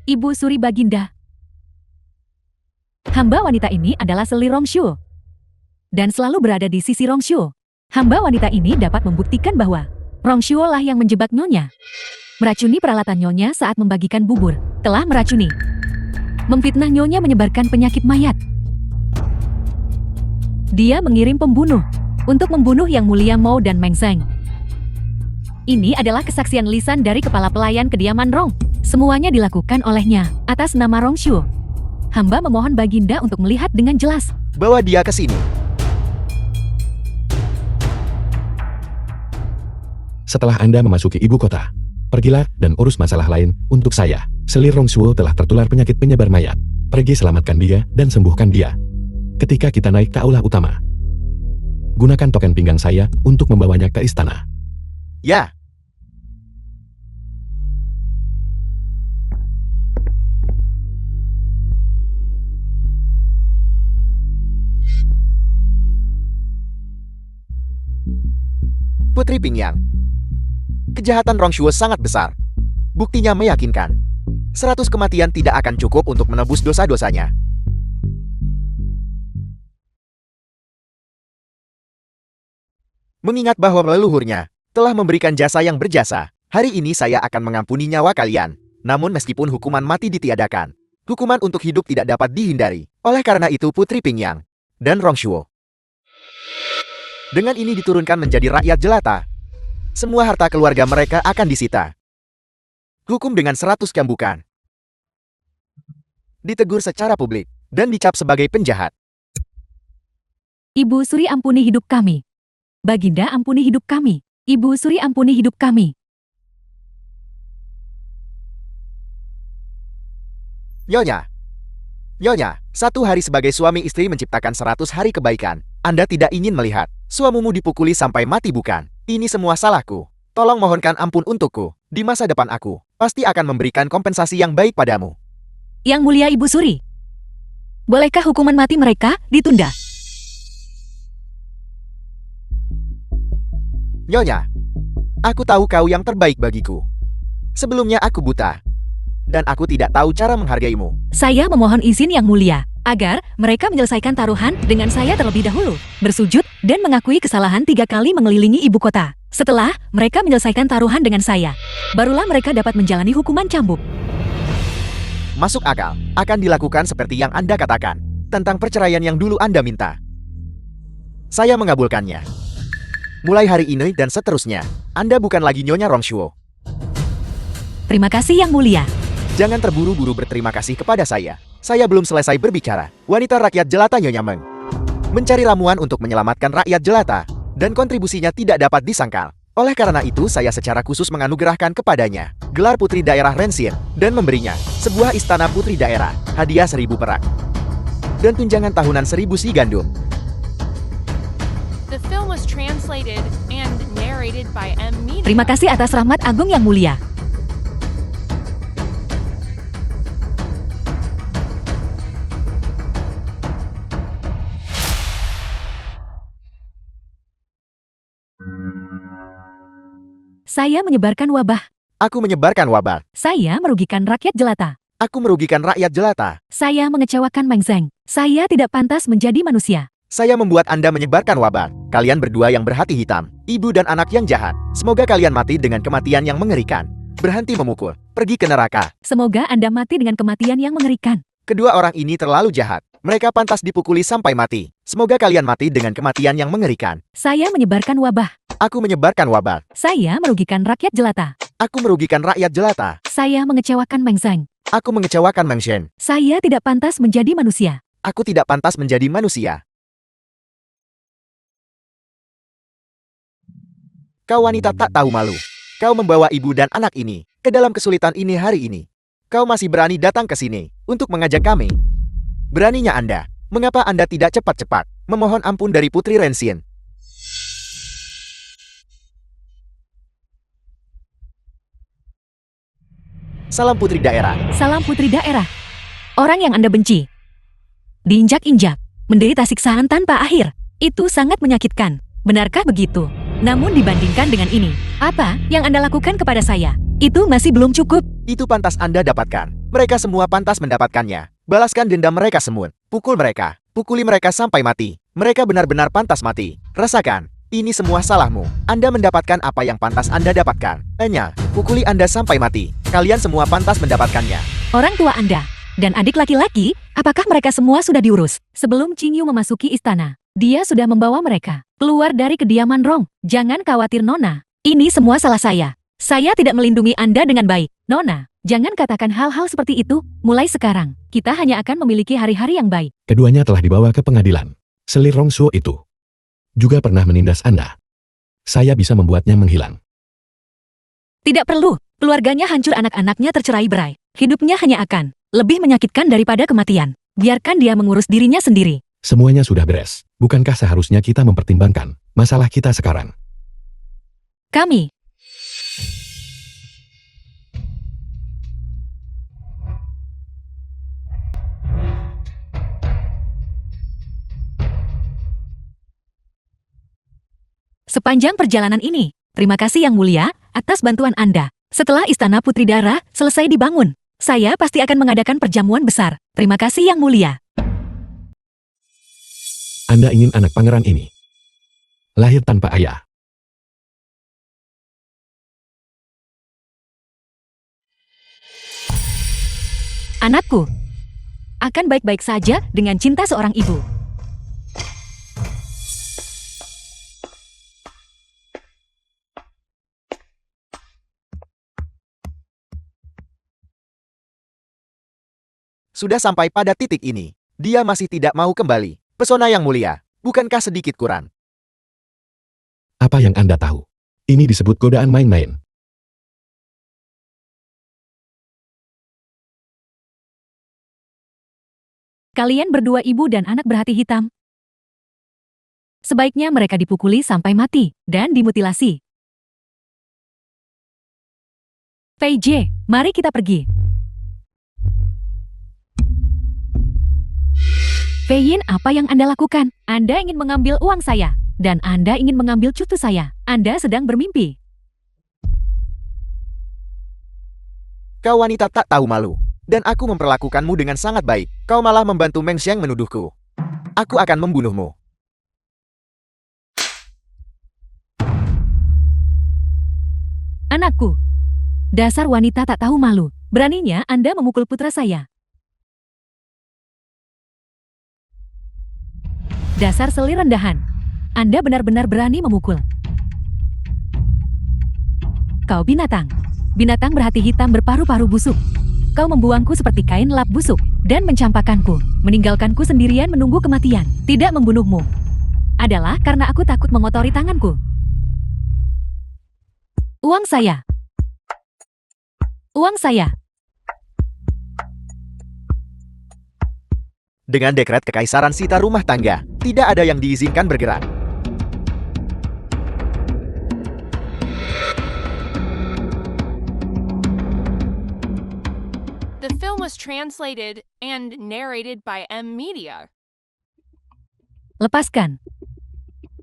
Ibu Suri Baginda. Hamba wanita ini adalah Seli Rongshio, dan selalu berada di sisi Rongshio. Hamba wanita ini dapat membuktikan bahwa Rongshio lah yang menjebak Nyonya. Meracuni peralatan Nyonya saat membagikan bubur. Telah meracuni. Memfitnah Nyonya menyebarkan penyakit mayat. Dia mengirim pembunuh untuk membunuh Yang Mulia Mo dan Meng Zhang. Ini adalah kesaksian lisan dari kepala pelayan kediaman Rong. Semuanya dilakukan olehnya atas nama Rongshio. Hamba memohon Baginda untuk melihat dengan jelas. Bawa dia ke sini. Setelah Anda memasuki ibu kota, pergilah dan urus masalah lain untuk saya. Seli Rongshio telah tertular penyakit penyebar mayat. Pergi selamatkan dia dan sembuhkan dia. Ketika kita naik ke aula utama, gunakan token pinggang saya untuk membawanya ke istana. Ya. Putri Pingyang. Kejahatan Rongshio sangat besar. Buktinya meyakinkan. 100 kematian tidak akan cukup untuk menebus dosa-dosanya. Mengingat bahwa leluhurnya telah memberikan jasa yang berjasa, hari ini saya akan mengampuni nyawa kalian. Namun meskipun hukuman mati ditiadakan, hukuman untuk hidup tidak dapat dihindari. Oleh karena itu Putri Pingyang dan Rongshio dengan ini diturunkan menjadi rakyat jelata. Semua harta keluarga mereka akan disita. Hukum dengan 100 cambukan. Ditegur secara publik dan dicap sebagai penjahat. Ibu Suri, ampuni hidup kami. Baginda, ampuni hidup kami. Ibu Suri, ampuni hidup kami. Nyonya, 1 hari sebagai suami istri menciptakan 100 hari kebaikan. Anda tidak ingin melihat suamimu dipukuli sampai mati, bukan? Ini semua salahku. Tolong mohonkan ampun untukku. Di masa depan aku pasti akan memberikan kompensasi yang baik padamu. Yang Mulia Ibu Suri, bolehkah hukuman mati mereka ditunda? Nyonya, aku tahu kau yang terbaik bagiku. Sebelumnya aku buta, dan aku tidak tahu cara menghargaimu. Saya memohon izin Yang Mulia, agar mereka menyelesaikan taruhan dengan saya terlebih dahulu, bersujud dan mengakui kesalahan 3 kali mengelilingi ibu kota. Setelah mereka menyelesaikan taruhan dengan saya, barulah mereka dapat menjalani hukuman cambuk. Masuk akal, akan dilakukan seperti yang Anda katakan, tentang perceraian yang dulu Anda minta. Saya mengabulkannya. Mulai hari ini dan seterusnya, Anda bukan lagi Nyonya Rongshio. Terima kasih Yang Mulia. Jangan terburu-buru berterima kasih kepada saya. Saya belum selesai berbicara. Wanita rakyat jelata Nyonya Meng mencari ramuan untuk menyelamatkan rakyat jelata, dan kontribusinya tidak dapat disangkal. Oleh karena itu saya secara khusus menganugerahkan kepadanya gelar Putri Daerah Rensin, dan memberinya sebuah istana Putri Daerah, hadiah 1000 perak, dan tunjangan tahunan 1000 si gandum. The film was translated and narrated narrated by M Media. Terima kasih atas rahmat agung yang mulia. Saya menyebarkan wabah. Aku menyebarkan wabah. Saya merugikan rakyat jelata. Aku merugikan rakyat jelata. Saya mengecewakan Meng Zheng. Saya tidak pantas menjadi manusia. Saya membuat Anda menyebarkan wabah. Kalian berdua yang berhati hitam, ibu dan anak yang jahat. Semoga kalian mati dengan kematian yang mengerikan. Berhenti memukul. Pergi ke neraka. Semoga Anda mati dengan kematian yang mengerikan. Kedua orang ini terlalu jahat. Mereka pantas dipukuli sampai mati. Semoga kalian mati dengan kematian yang mengerikan. Saya menyebarkan wabah. Aku menyebarkan wabah. Saya merugikan rakyat jelata. Aku merugikan rakyat jelata. Saya mengecewakan Meng Zheng. Aku mengecewakan Meng Zheng. Saya tidak pantas menjadi manusia. Aku tidak pantas menjadi manusia. Kau wanita tak tahu malu. Kau membawa ibu dan anak ini ke dalam kesulitan ini hari ini. Kau masih berani datang ke sini untuk mengajak kami. Beraninya Anda. Mengapa Anda tidak cepat-cepat memohon ampun dari Putri Rensin? Salam Putri Daerah. Salam putri daerah. Orang yang Anda benci. Diinjak-injak, menderita siksaan tanpa akhir. Itu sangat menyakitkan. Benarkah begitu? Namun dibandingkan dengan ini, apa yang Anda lakukan kepada saya? Itu masih belum cukup. Itu pantas Anda dapatkan. Mereka semua pantas mendapatkannya. Balaskan dendam mereka semua. Pukul mereka. Pukuli mereka sampai mati. Mereka benar-benar pantas mati. Rasakan. Ini semua salahmu. Anda mendapatkan apa yang pantas Anda dapatkan. Hanya, pukuli Anda sampai mati. Kalian semua pantas mendapatkannya. Orang tua Anda dan adik laki-laki, apakah mereka semua sudah diurus? Sebelum Qing Yu memasuki istana, dia sudah membawa mereka keluar dari kediaman Rong. Jangan khawatir Nona. Ini semua salah saya. Saya tidak melindungi Anda dengan baik. Nona, jangan katakan hal-hal seperti itu. Mulai sekarang, kita hanya akan memiliki hari-hari yang baik. Keduanya telah dibawa ke pengadilan. Selir Rong Suo itu juga pernah menindas Anda. Saya bisa membuatnya menghilang. Tidak perlu. Keluarganya hancur, anak-anaknya tercerai-berai. Hidupnya hanya akan lebih menyakitkan daripada kematian. Biarkan dia mengurus dirinya sendiri. Semuanya sudah beres. Bukankah seharusnya kita mempertimbangkan masalah kita sekarang? Kami sepanjang perjalanan ini, terima kasih Yang Mulia atas bantuan Anda. Setelah Istana Putri Dara selesai dibangun, saya pasti akan mengadakan perjamuan besar. Terima kasih Yang Mulia. Anda ingin anak pangeran ini lahir tanpa ayah. Anakku akan baik-baik saja dengan cinta seorang ibu. Sudah sampai pada titik ini. Dia masih tidak mau kembali. Pesona Yang Mulia, bukankah sedikit kurang? Apa yang Anda tahu? Ini disebut godaan main-main. Kalian berdua ibu dan anak berhati hitam. Sebaiknya mereka dipukuli sampai mati dan dimutilasi. Fei Jie, mari kita pergi. Fei Yin, apa yang Anda lakukan? Anda ingin mengambil uang saya, dan Anda ingin mengambil cucu saya. Anda sedang bermimpi. Kau wanita tak tahu malu. Dan aku memperlakukanmu dengan sangat baik. Kau malah membantu Meng Xiang menuduhku. Aku akan membunuhmu. Anakku, dasar wanita tak tahu malu. Beraninya Anda memukul putra saya. Dasar selir rendahan. Anda benar-benar berani memukul. Kau binatang. Binatang berhati hitam berparu-paru busuk. Kau membuangku seperti kain lap busuk dan mencampakkanku, meninggalkanku sendirian menunggu kematian. Tidak membunuhmu adalah karena aku takut mengotori tanganku. Uang saya. Uang saya. Dengan dekret Kekaisaran Sita rumah tangga, tidak ada yang diizinkan bergerak. was translated and narrated by M Media. Lepaskan.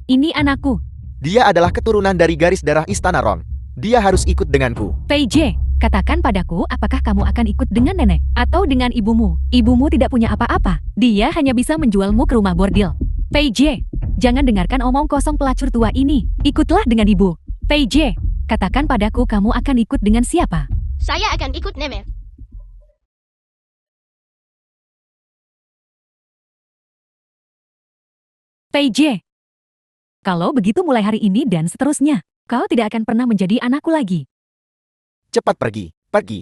Ini anakku. Dia adalah keturunan dari garis darah Istana Rong. Dia harus ikut denganku. PJ, katakan padaku apakah kamu akan ikut dengan nenek atau dengan ibumu. Ibumu tidak punya apa-apa. Dia hanya bisa menjualmu ke rumah bordil. PJ, jangan dengarkan omong kosong pelacur tua ini. Ikutlah dengan ibu. PJ, katakan padaku kamu akan ikut dengan siapa? Saya akan ikut Nemeth. PJ. Kalau begitu mulai hari ini dan seterusnya, kau tidak akan pernah menjadi anakku lagi. Cepat pergi, pergi.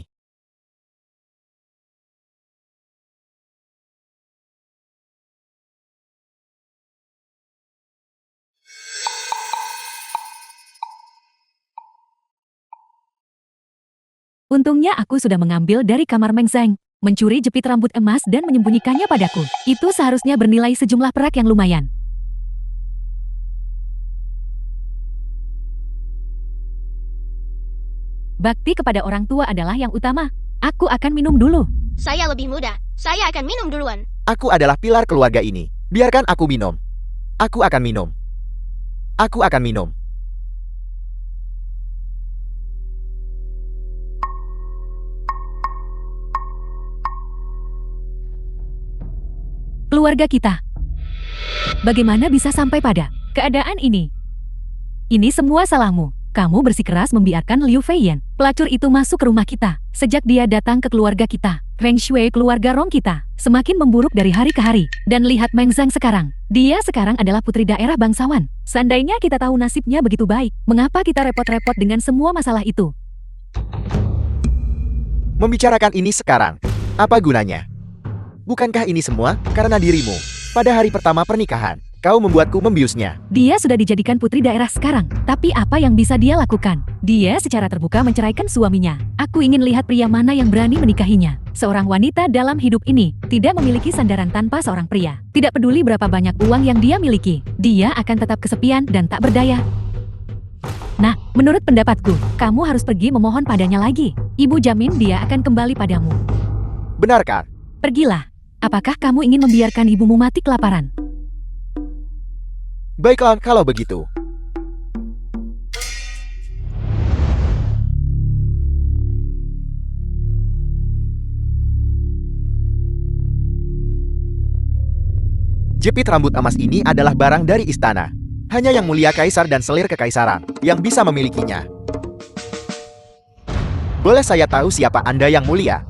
Untungnya aku sudah mengambil dari kamar Meng Zhang, mencuri jepit rambut emas dan menyembunyikannya padaku. Itu seharusnya bernilai sejumlah perak yang lumayan. Bakti kepada orang tua adalah yang utama. Aku akan minum dulu. Saya lebih muda. Saya akan minum duluan. Aku adalah pilar keluarga ini. Biarkan aku minum. Aku akan minum. Aku akan minum. Keluarga kita. Bagaimana bisa sampai pada keadaan ini? Ini semua salahmu. Kamu bersikeras membiarkan Liu Feiyan, pelacur itu masuk ke rumah kita. Sejak dia datang ke keluarga kita, Feng Shui keluarga Rong kita semakin memburuk dari hari ke hari. Dan lihat Meng Zhang sekarang. Dia sekarang adalah putri daerah bangsawan. Seandainya kita tahu nasibnya begitu baik, mengapa kita repot-repot dengan semua masalah itu? Membicarakan ini sekarang, apa gunanya? Bukankah ini semua karena dirimu? Pada hari pertama pernikahan, kau membuatku membiusnya. Dia sudah dijadikan putri daerah sekarang, tapi apa yang bisa dia lakukan? Dia secara terbuka menceraikan suaminya. Aku ingin lihat pria mana yang berani menikahinya. Seorang wanita dalam hidup ini tidak memiliki sandaran tanpa seorang pria. Tidak peduli berapa banyak uang yang dia miliki, dia akan tetap kesepian dan tak berdaya. Nah, menurut pendapatku, kamu harus pergi memohon padanya lagi. Ibu jamin dia akan kembali padamu. Benarkah? Pergilah. Apakah kamu ingin membiarkan ibumu mati kelaparan? Baiklah kalau begitu. Jepit rambut emas ini adalah barang dari istana. Hanya yang mulia kaisar dan selir kekaisaran yang bisa memilikinya. Boleh saya tahu siapa Anda yang mulia?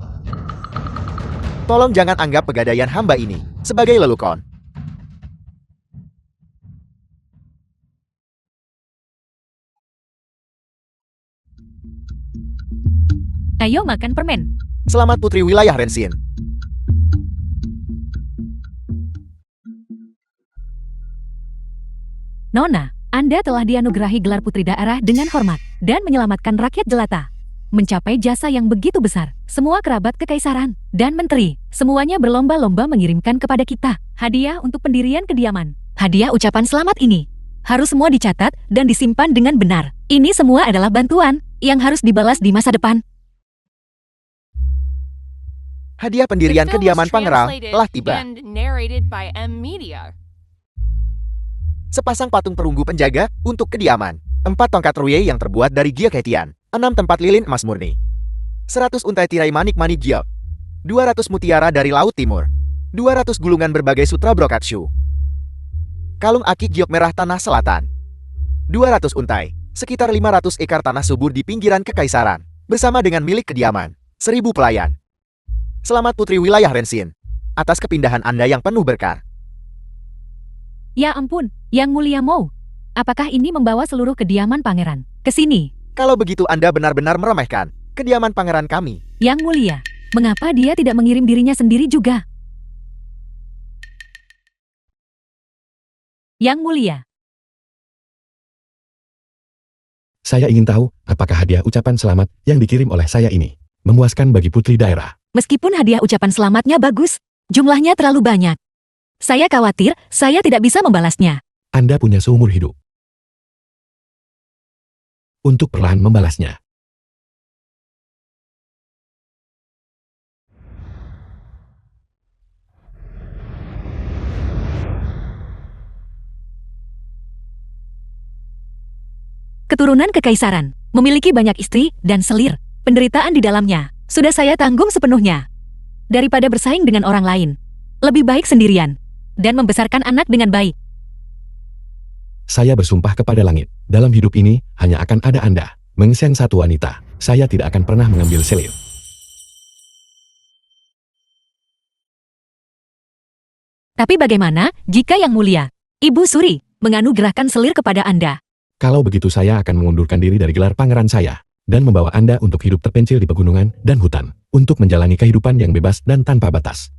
Tolong jangan anggap pegadaian hamba ini sebagai lelukon. Ayo makan permen. Selamat Putri Wilayah Rensin. Nona, Anda telah dianugerahi gelar putri daerah dengan hormat dan menyelamatkan rakyat jelata. Mencapai jasa yang begitu besar, semua kerabat kekaisaran dan menteri, semuanya berlomba-lomba mengirimkan kepada kita hadiah untuk pendirian kediaman. Hadiah ucapan selamat ini harus semua dicatat dan disimpan dengan benar. Ini semua adalah bantuan yang harus dibalas di masa depan. Hadiah pendirian kediaman pangeran telah tiba. And narrated by M Media. Sepasang patung perunggu penjaga untuk kediaman. 4 tongkat ruye yang terbuat dari giok hetian. 6 tempat lilin emas murni. 100 untai tirai manik-manik giok. 200 mutiara dari Laut Timur. 200 gulungan berbagai sutra brokatsu. Kalung akik giok merah tanah selatan. 200 untai. Sekitar 500 ekar tanah subur di pinggiran kekaisaran. Bersama dengan milik kediaman. 1000 pelayan. Selamat Putri Wilayah Rensin. Atas kepindahan Anda yang penuh berkah. Ya ampun, Yang Mulia Mo. Apakah ini membawa seluruh kediaman pangeran ke sini? Kalau begitu Anda benar-benar meremehkan kediaman pangeran kami. Yang Mulia, mengapa dia tidak mengirim dirinya sendiri juga? Yang Mulia. Saya ingin tahu, apakah hadiah ucapan selamat yang dikirim oleh saya ini memuaskan bagi putri daerah? Meskipun hadiah ucapan selamatnya bagus, jumlahnya terlalu banyak. Saya khawatir saya tidak bisa membalasnya. Anda punya seumur hidup untuk perlahan membalasnya. Keturunan kekaisaran, memiliki banyak istri dan selir. Penderitaan di dalamnya, sudah saya tanggung sepenuhnya. Daripada bersaing dengan orang lain, lebih baik sendirian, dan membesarkan anak dengan baik. Saya bersumpah kepada langit, dalam hidup ini, hanya akan ada Anda, Mengseng satu wanita. Saya tidak akan pernah mengambil selir. Tapi bagaimana jika Yang Mulia, Ibu Suri, menganugerahkan selir kepada Anda? Kalau begitu saya akan mengundurkan diri dari gelar pangeran saya, dan membawa Anda untuk hidup terpencil di pegunungan dan hutan, untuk menjalani kehidupan yang bebas dan tanpa batas.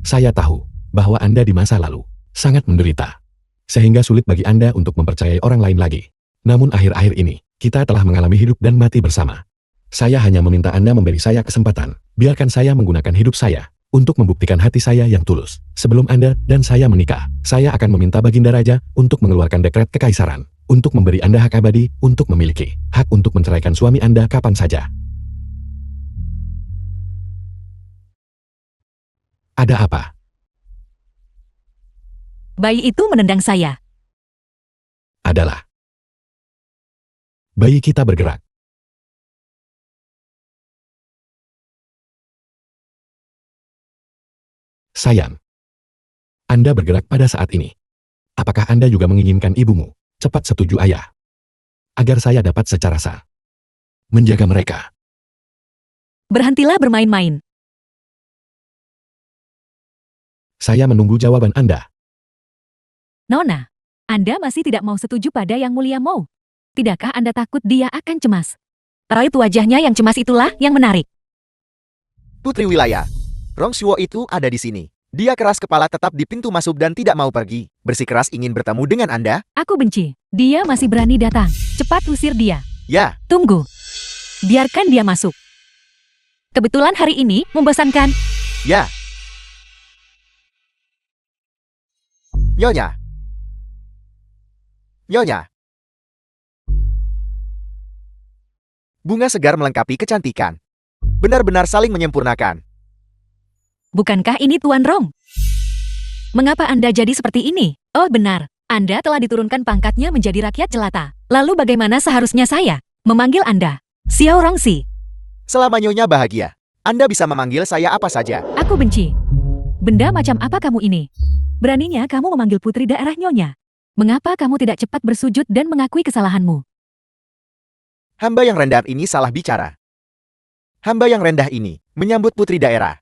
Saya tahu bahwa Anda di masa lalu sangat menderita, sehingga sulit bagi Anda untuk mempercayai orang lain lagi. Namun akhir-akhir ini, kita telah mengalami hidup dan mati bersama. Saya hanya meminta Anda memberi saya kesempatan, biarkan saya menggunakan hidup saya untuk membuktikan hati saya yang tulus. Sebelum Anda dan saya menikah, saya akan meminta Baginda Raja untuk mengeluarkan dekret kekaisaran, untuk memberi Anda hak abadi untuk memiliki, hak untuk menceraikan suami Anda kapan saja. Ada apa? Bayi itu menendang saya. Adalah. Bayi kita bergerak. Sayang, Anda bergerak pada saat ini. Apakah Anda juga menginginkan ibumu cepat setuju ayah? Agar saya dapat secara sah menjaga mereka. Berhentilah bermain-main. Saya menunggu jawaban Anda. Nona, Anda masih tidak mau setuju pada Yang Mulia Mo. Tidakkah Anda takut dia akan cemas? Raut wajahnya yang cemas itulah yang menarik. Putri Wilayah, Rong Shuo itu ada di sini. Dia keras kepala tetap di pintu masuk dan tidak mau pergi. Bersikeras ingin bertemu dengan Anda. Aku benci. Dia masih berani datang. Cepat usir dia. Ya, Tunggu. Biarkan dia masuk. Kebetulan hari ini membosankan. ya. Nyonya. Nyonya. Bunga segar melengkapi kecantikan. Benar-benar saling menyempurnakan. Bukankah ini Tuan Rong? Mengapa Anda jadi seperti ini? Oh benar, Anda telah diturunkan pangkatnya menjadi rakyat jelata. Lalu bagaimana seharusnya saya memanggil Anda? Xiao Rongxi. Selama Nyonya bahagia, Anda bisa memanggil saya apa saja. Aku benci. Benda macam apa kamu ini? Beraninya kamu memanggil putri daerah Nyonya. Mengapa kamu tidak cepat bersujud dan mengakui kesalahanmu? Hamba yang rendah ini salah bicara. Hamba yang rendah ini menyambut putri daerah.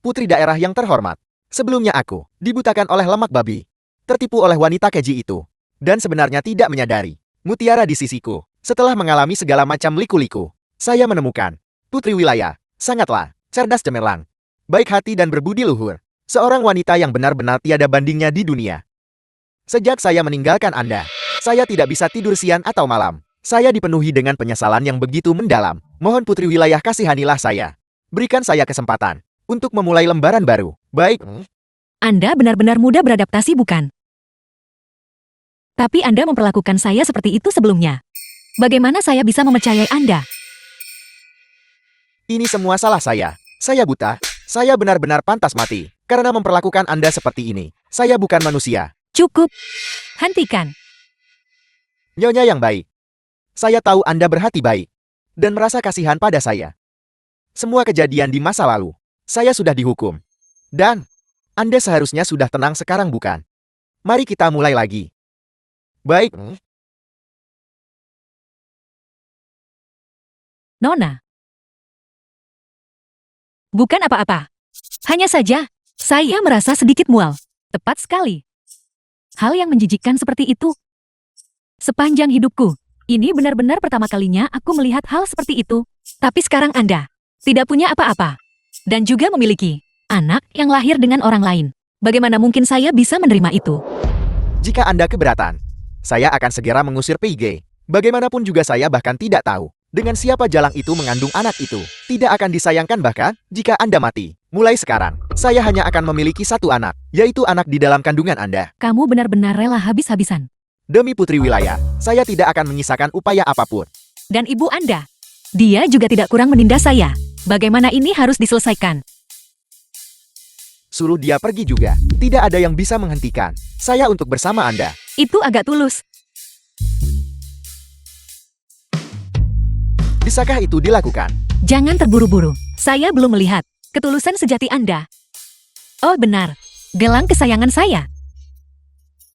Putri daerah yang terhormat. Sebelumnya aku dibutakan oleh lemak babi. Tertipu oleh wanita keji itu. Dan sebenarnya tidak menyadari. Mutiara di sisiku. Setelah mengalami segala macam liku-liku. Saya menemukan. Putri Wilayah. Sangatlah cerdas cemerlang. Baik hati dan berbudi luhur. Seorang wanita yang benar-benar tiada bandingnya di dunia. Sejak saya meninggalkan Anda, saya tidak bisa tidur siang atau malam. Saya dipenuhi dengan penyesalan yang begitu mendalam. Mohon Putri Wilayah kasihanilah saya. Berikan saya kesempatan untuk memulai lembaran baru. Baik. Anda benar-benar mudah beradaptasi bukan? Tapi Anda memperlakukan saya seperti itu sebelumnya. Bagaimana saya bisa mempercayai Anda? Ini semua salah saya. Saya buta. Saya benar-benar pantas mati karena memperlakukan Anda seperti ini. Saya bukan manusia. Cukup. Hentikan. Nyonya yang baik. Saya tahu Anda berhati baik dan merasa kasihan pada saya. Semua kejadian di masa lalu, saya sudah dihukum. Dan Anda seharusnya sudah tenang sekarang bukan? Mari kita mulai lagi. Baik. Nona. Bukan apa-apa. Hanya saja, saya merasa sedikit mual. Tepat sekali. Hal yang menjijikkan seperti itu. Sepanjang hidupku, ini benar-benar pertama kalinya aku melihat hal seperti itu. Tapi sekarang Anda tidak punya apa-apa. Dan juga memiliki anak yang lahir dengan orang lain. Bagaimana mungkin saya bisa menerima itu? Jika Anda keberatan, saya akan segera mengusir PG. Bagaimanapun juga saya bahkan tidak tahu dengan siapa jalang itu mengandung anak itu. Tidak akan disayangkan bahkan jika Anda mati. Mulai sekarang, saya hanya akan memiliki satu anak, yaitu anak di dalam kandungan Anda. Kamu benar-benar rela habis-habisan. Demi Putri Wilayah, saya tidak akan menyisakan upaya apapun. Dan ibu Anda, dia juga tidak kurang menindas saya. Bagaimana ini harus diselesaikan? suruh dia pergi juga. Tidak ada yang bisa menghentikan saya untuk bersama Anda. Itu agak tulus. Bisakah itu dilakukan? Jangan terburu-buru. Saya belum melihat ketulusan sejati Anda. Oh benar, gelang kesayangan saya.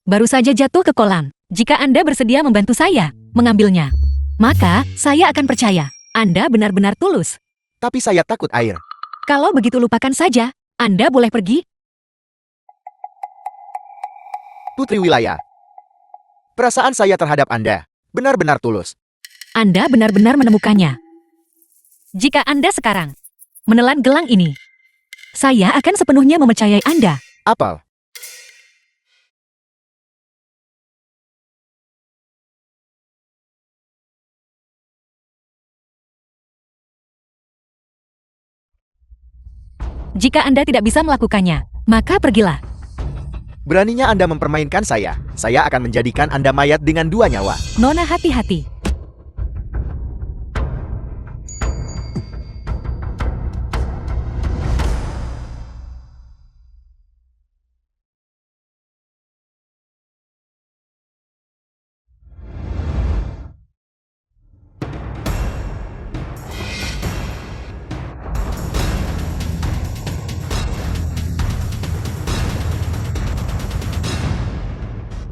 Baru saja jatuh ke kolam. Jika Anda bersedia membantu saya mengambilnya, maka saya akan percaya Anda benar-benar tulus. Tapi saya takut air. Kalau begitu lupakan saja, Anda boleh pergi. Putri Wilayah, perasaan saya terhadap Anda benar-benar tulus. Anda benar-benar menemukannya. Jika Anda sekarang menelan gelang ini, saya akan sepenuhnya mempercayai Anda. Apel. Jika Anda tidak bisa melakukannya, maka pergilah. Beraninya Anda mempermainkan saya. Saya akan menjadikan Anda mayat dengan 2 nyawa. Nona hati-hati.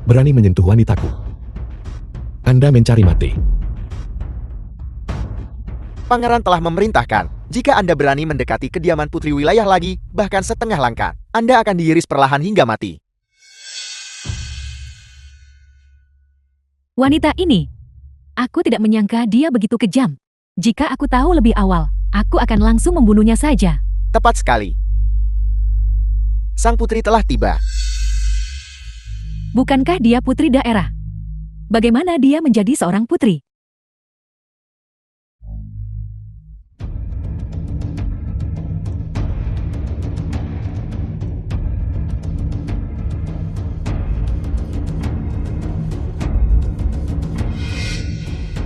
Berani menyentuh wanitaku. Anda mencari mati. Pangeran telah memerintahkan, jika Anda berani mendekati kediaman Putri Wilayah lagi, bahkan setengah langkah, Anda akan diiris perlahan hingga mati. Wanita ini, aku tidak menyangka dia begitu kejam. Jika aku tahu lebih awal, aku akan langsung membunuhnya saja. Tepat sekali. Sang putri telah tiba. Bukankah dia putri daerah? Bagaimana dia menjadi seorang putri?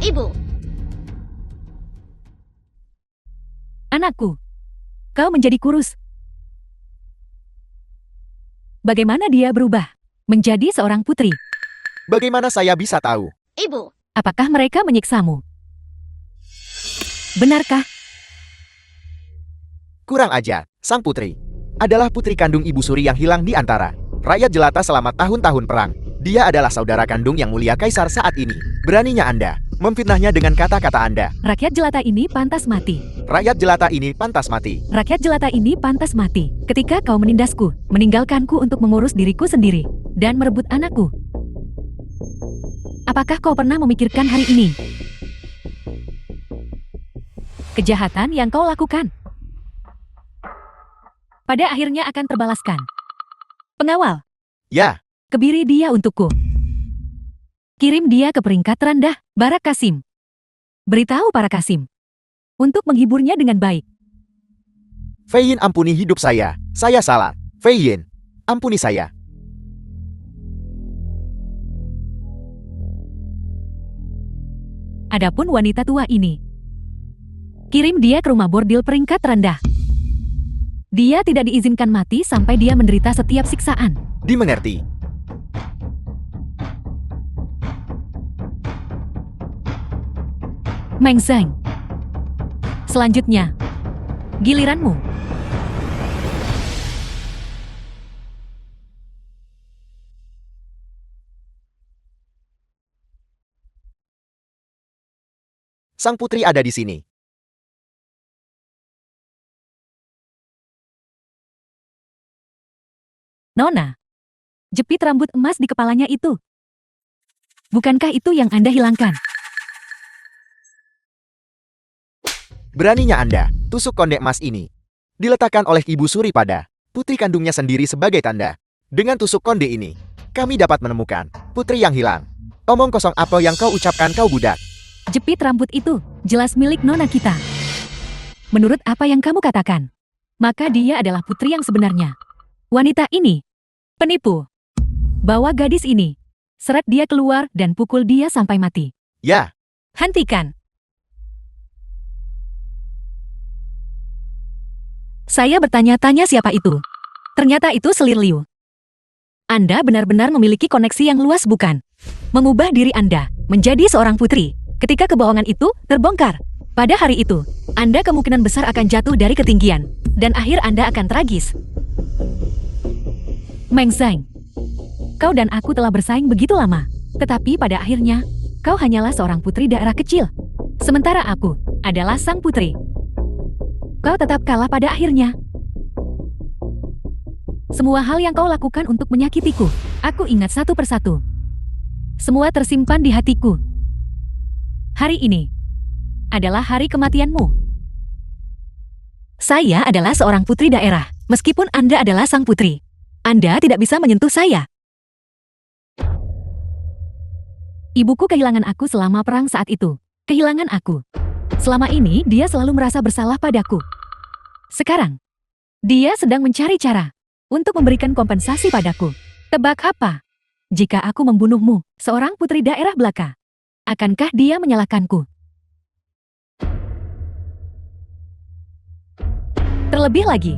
Ibu, Anakku, kau menjadi kurus. Bagaimana dia berubah menjadi seorang putri? Bagaimana saya bisa tahu? ibu, Apakah mereka menyiksamu? Benarkah? Kurang ajar, sang putri adalah putri kandung Ibu Suri yang hilang di antara rakyat jelata selama tahun-tahun perang. Dia adalah saudara kandung yang mulia kaisar saat ini. Beraninya Anda memfitnahnya dengan kata-kata Anda. Rakyat jelata ini pantas mati. Rakyat jelata ini pantas mati. Rakyat jelata ini pantas mati ketika kau menindasku, meninggalkanku untuk mengurus diriku sendiri, dan merebut anakku. Apakah kau pernah memikirkan hari ini? Kejahatan yang kau lakukan pada akhirnya akan terbalaskan. Pengawal, Ya, kebiri dia untukku. Kirim dia ke peringkat terendah, Barak Kasim. Beritahu para Kasim untuk menghiburnya dengan baik. Fei Yin, ampuni hidup saya. Saya salah. Fei Yin, ampuni saya. Adapun wanita tua ini, kirim dia ke rumah bordil peringkat terendah. Dia tidak diizinkan mati sampai dia menderita setiap siksaan. Dimengerti. Meng Zheng. Selanjutnya, giliranmu. Sang putri ada di sini. Nona, jepit rambut emas di kepalanya itu. Bukankah itu yang Anda hilangkan? Beraninya Anda tusuk konde emas ini. Diletakkan oleh Ibu Suri pada putri kandungnya sendiri sebagai tanda. Dengan tusuk konde ini, kami dapat menemukan putri yang hilang. Omong kosong apa yang kau ucapkan, kau budak. Jepit rambut itu jelas milik Nona kita. Menurut apa yang kamu katakan, maka dia adalah putri yang sebenarnya. Wanita ini penipu. Bawa gadis ini, seret dia keluar dan pukul dia sampai mati. Ya, Hentikan. Saya bertanya-tanya siapa itu. Ternyata itu selir Liu. Anda benar-benar memiliki koneksi yang luas bukan? Mengubah diri Anda menjadi seorang putri. Ketika kebohongan itu terbongkar, pada hari itu, Anda kemungkinan besar akan jatuh dari ketinggian, dan akhir Anda akan tragis. Meng Zhang, kau dan aku telah bersaing begitu lama, tetapi pada akhirnya, kau hanyalah seorang putri daerah kecil. Sementara aku adalah sang putri. Kau tetap kalah pada akhirnya. Semua hal yang kau lakukan untuk menyakitiku, aku ingat satu persatu. Semua tersimpan di hatiku. Hari ini adalah hari kematianmu. Saya adalah seorang putri daerah, meskipun Anda adalah sang putri. Anda tidak bisa menyentuh saya. Ibuku kehilangan aku selama perang saat itu. Kehilangan aku. Selama ini dia selalu merasa bersalah padaku. Sekarang, dia sedang mencari cara untuk memberikan kompensasi padaku. Tebak apa? Jika aku membunuhmu, seorang putri daerah belaka, akankah dia menyalahkanku? Terlebih lagi,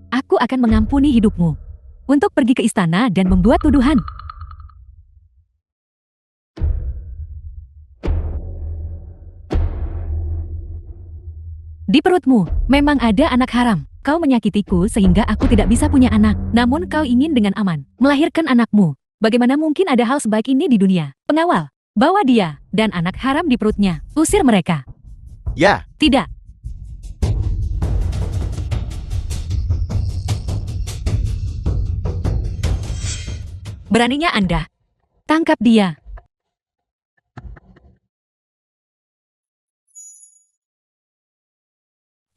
aku akan mengampuni hidupmu untuk pergi ke istana dan membuat tuduhan. Di perutmu memang ada anak haram. Kau menyakitiku sehingga aku tidak bisa punya anak. Namun kau ingin dengan aman melahirkan anakmu. Bagaimana mungkin ada hal sebaik ini di dunia? Pengawal, bawa dia dan anak haram di perutnya. Usir mereka. Ya, Tidak. Beraninya Anda. Tangkap dia.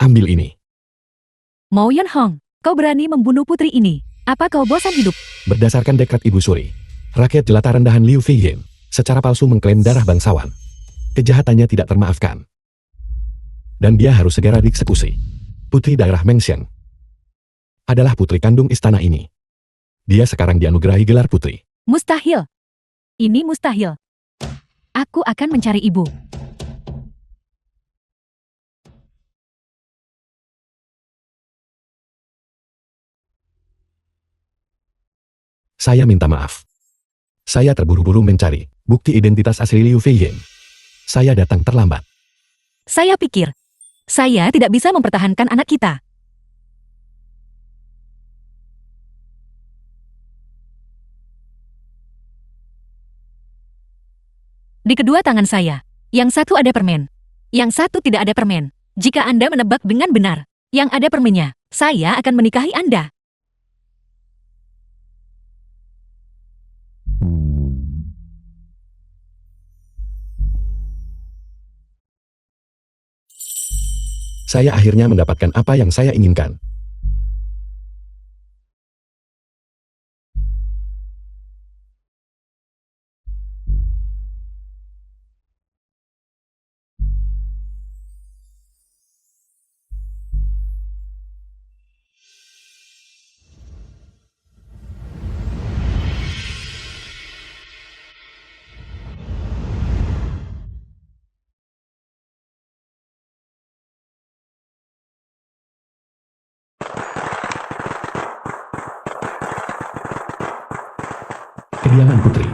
Ambil ini. Mo Yun Hong, kau berani membunuh putri ini. Apa kau bosan hidup? Berdasarkan dekret Ibu Suri, rakyat jelata rendahan Liu Feiyin secara palsu mengklaim darah bangsawan. Kejahatannya tidak termaafkan. Dan dia harus segera dieksekusi. Putri daerah Meng Xiang adalah putri kandung istana ini. Dia sekarang dianugerahi gelar putri. Mustahil. Ini mustahil. Aku akan mencari ibu. Saya minta maaf. Saya terburu-buru mencari bukti identitas asli Liu Feiyin. Saya datang terlambat. Saya pikir, saya tidak bisa mempertahankan anak kita. Di kedua tangan saya, yang satu ada permen, yang satu tidak ada permen. Jika Anda menebak dengan benar, yang ada permennya, saya akan menikahi Anda. Saya akhirnya mendapatkan apa yang saya inginkan. Kediaman putri.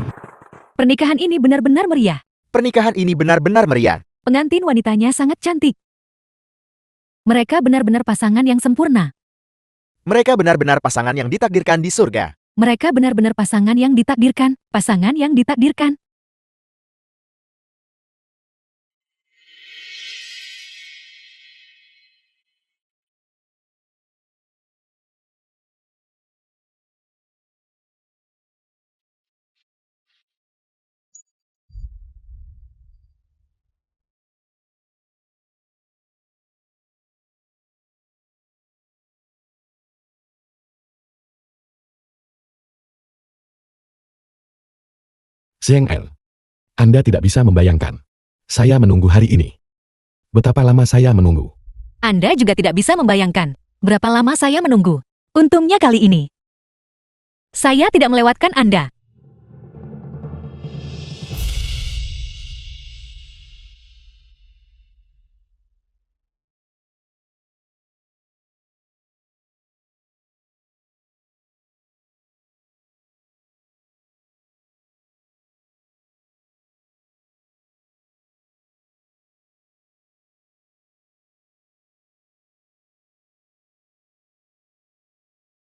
Pernikahan ini benar-benar meriah. pernikahan ini benar-benar meriah. Pengantin wanitanya sangat cantik. Mereka benar-benar pasangan yang sempurna. Mereka benar-benar pasangan yang ditakdirkan di surga. Mereka benar-benar pasangan yang ditakdirkan. Pasangan yang ditakdirkan. Zheng El. Anda tidak bisa membayangkan. Saya menunggu hari ini. Betapa lama saya menunggu. Anda juga tidak bisa membayangkan berapa lama saya menunggu. Untungnya kali ini, saya tidak melewatkan Anda.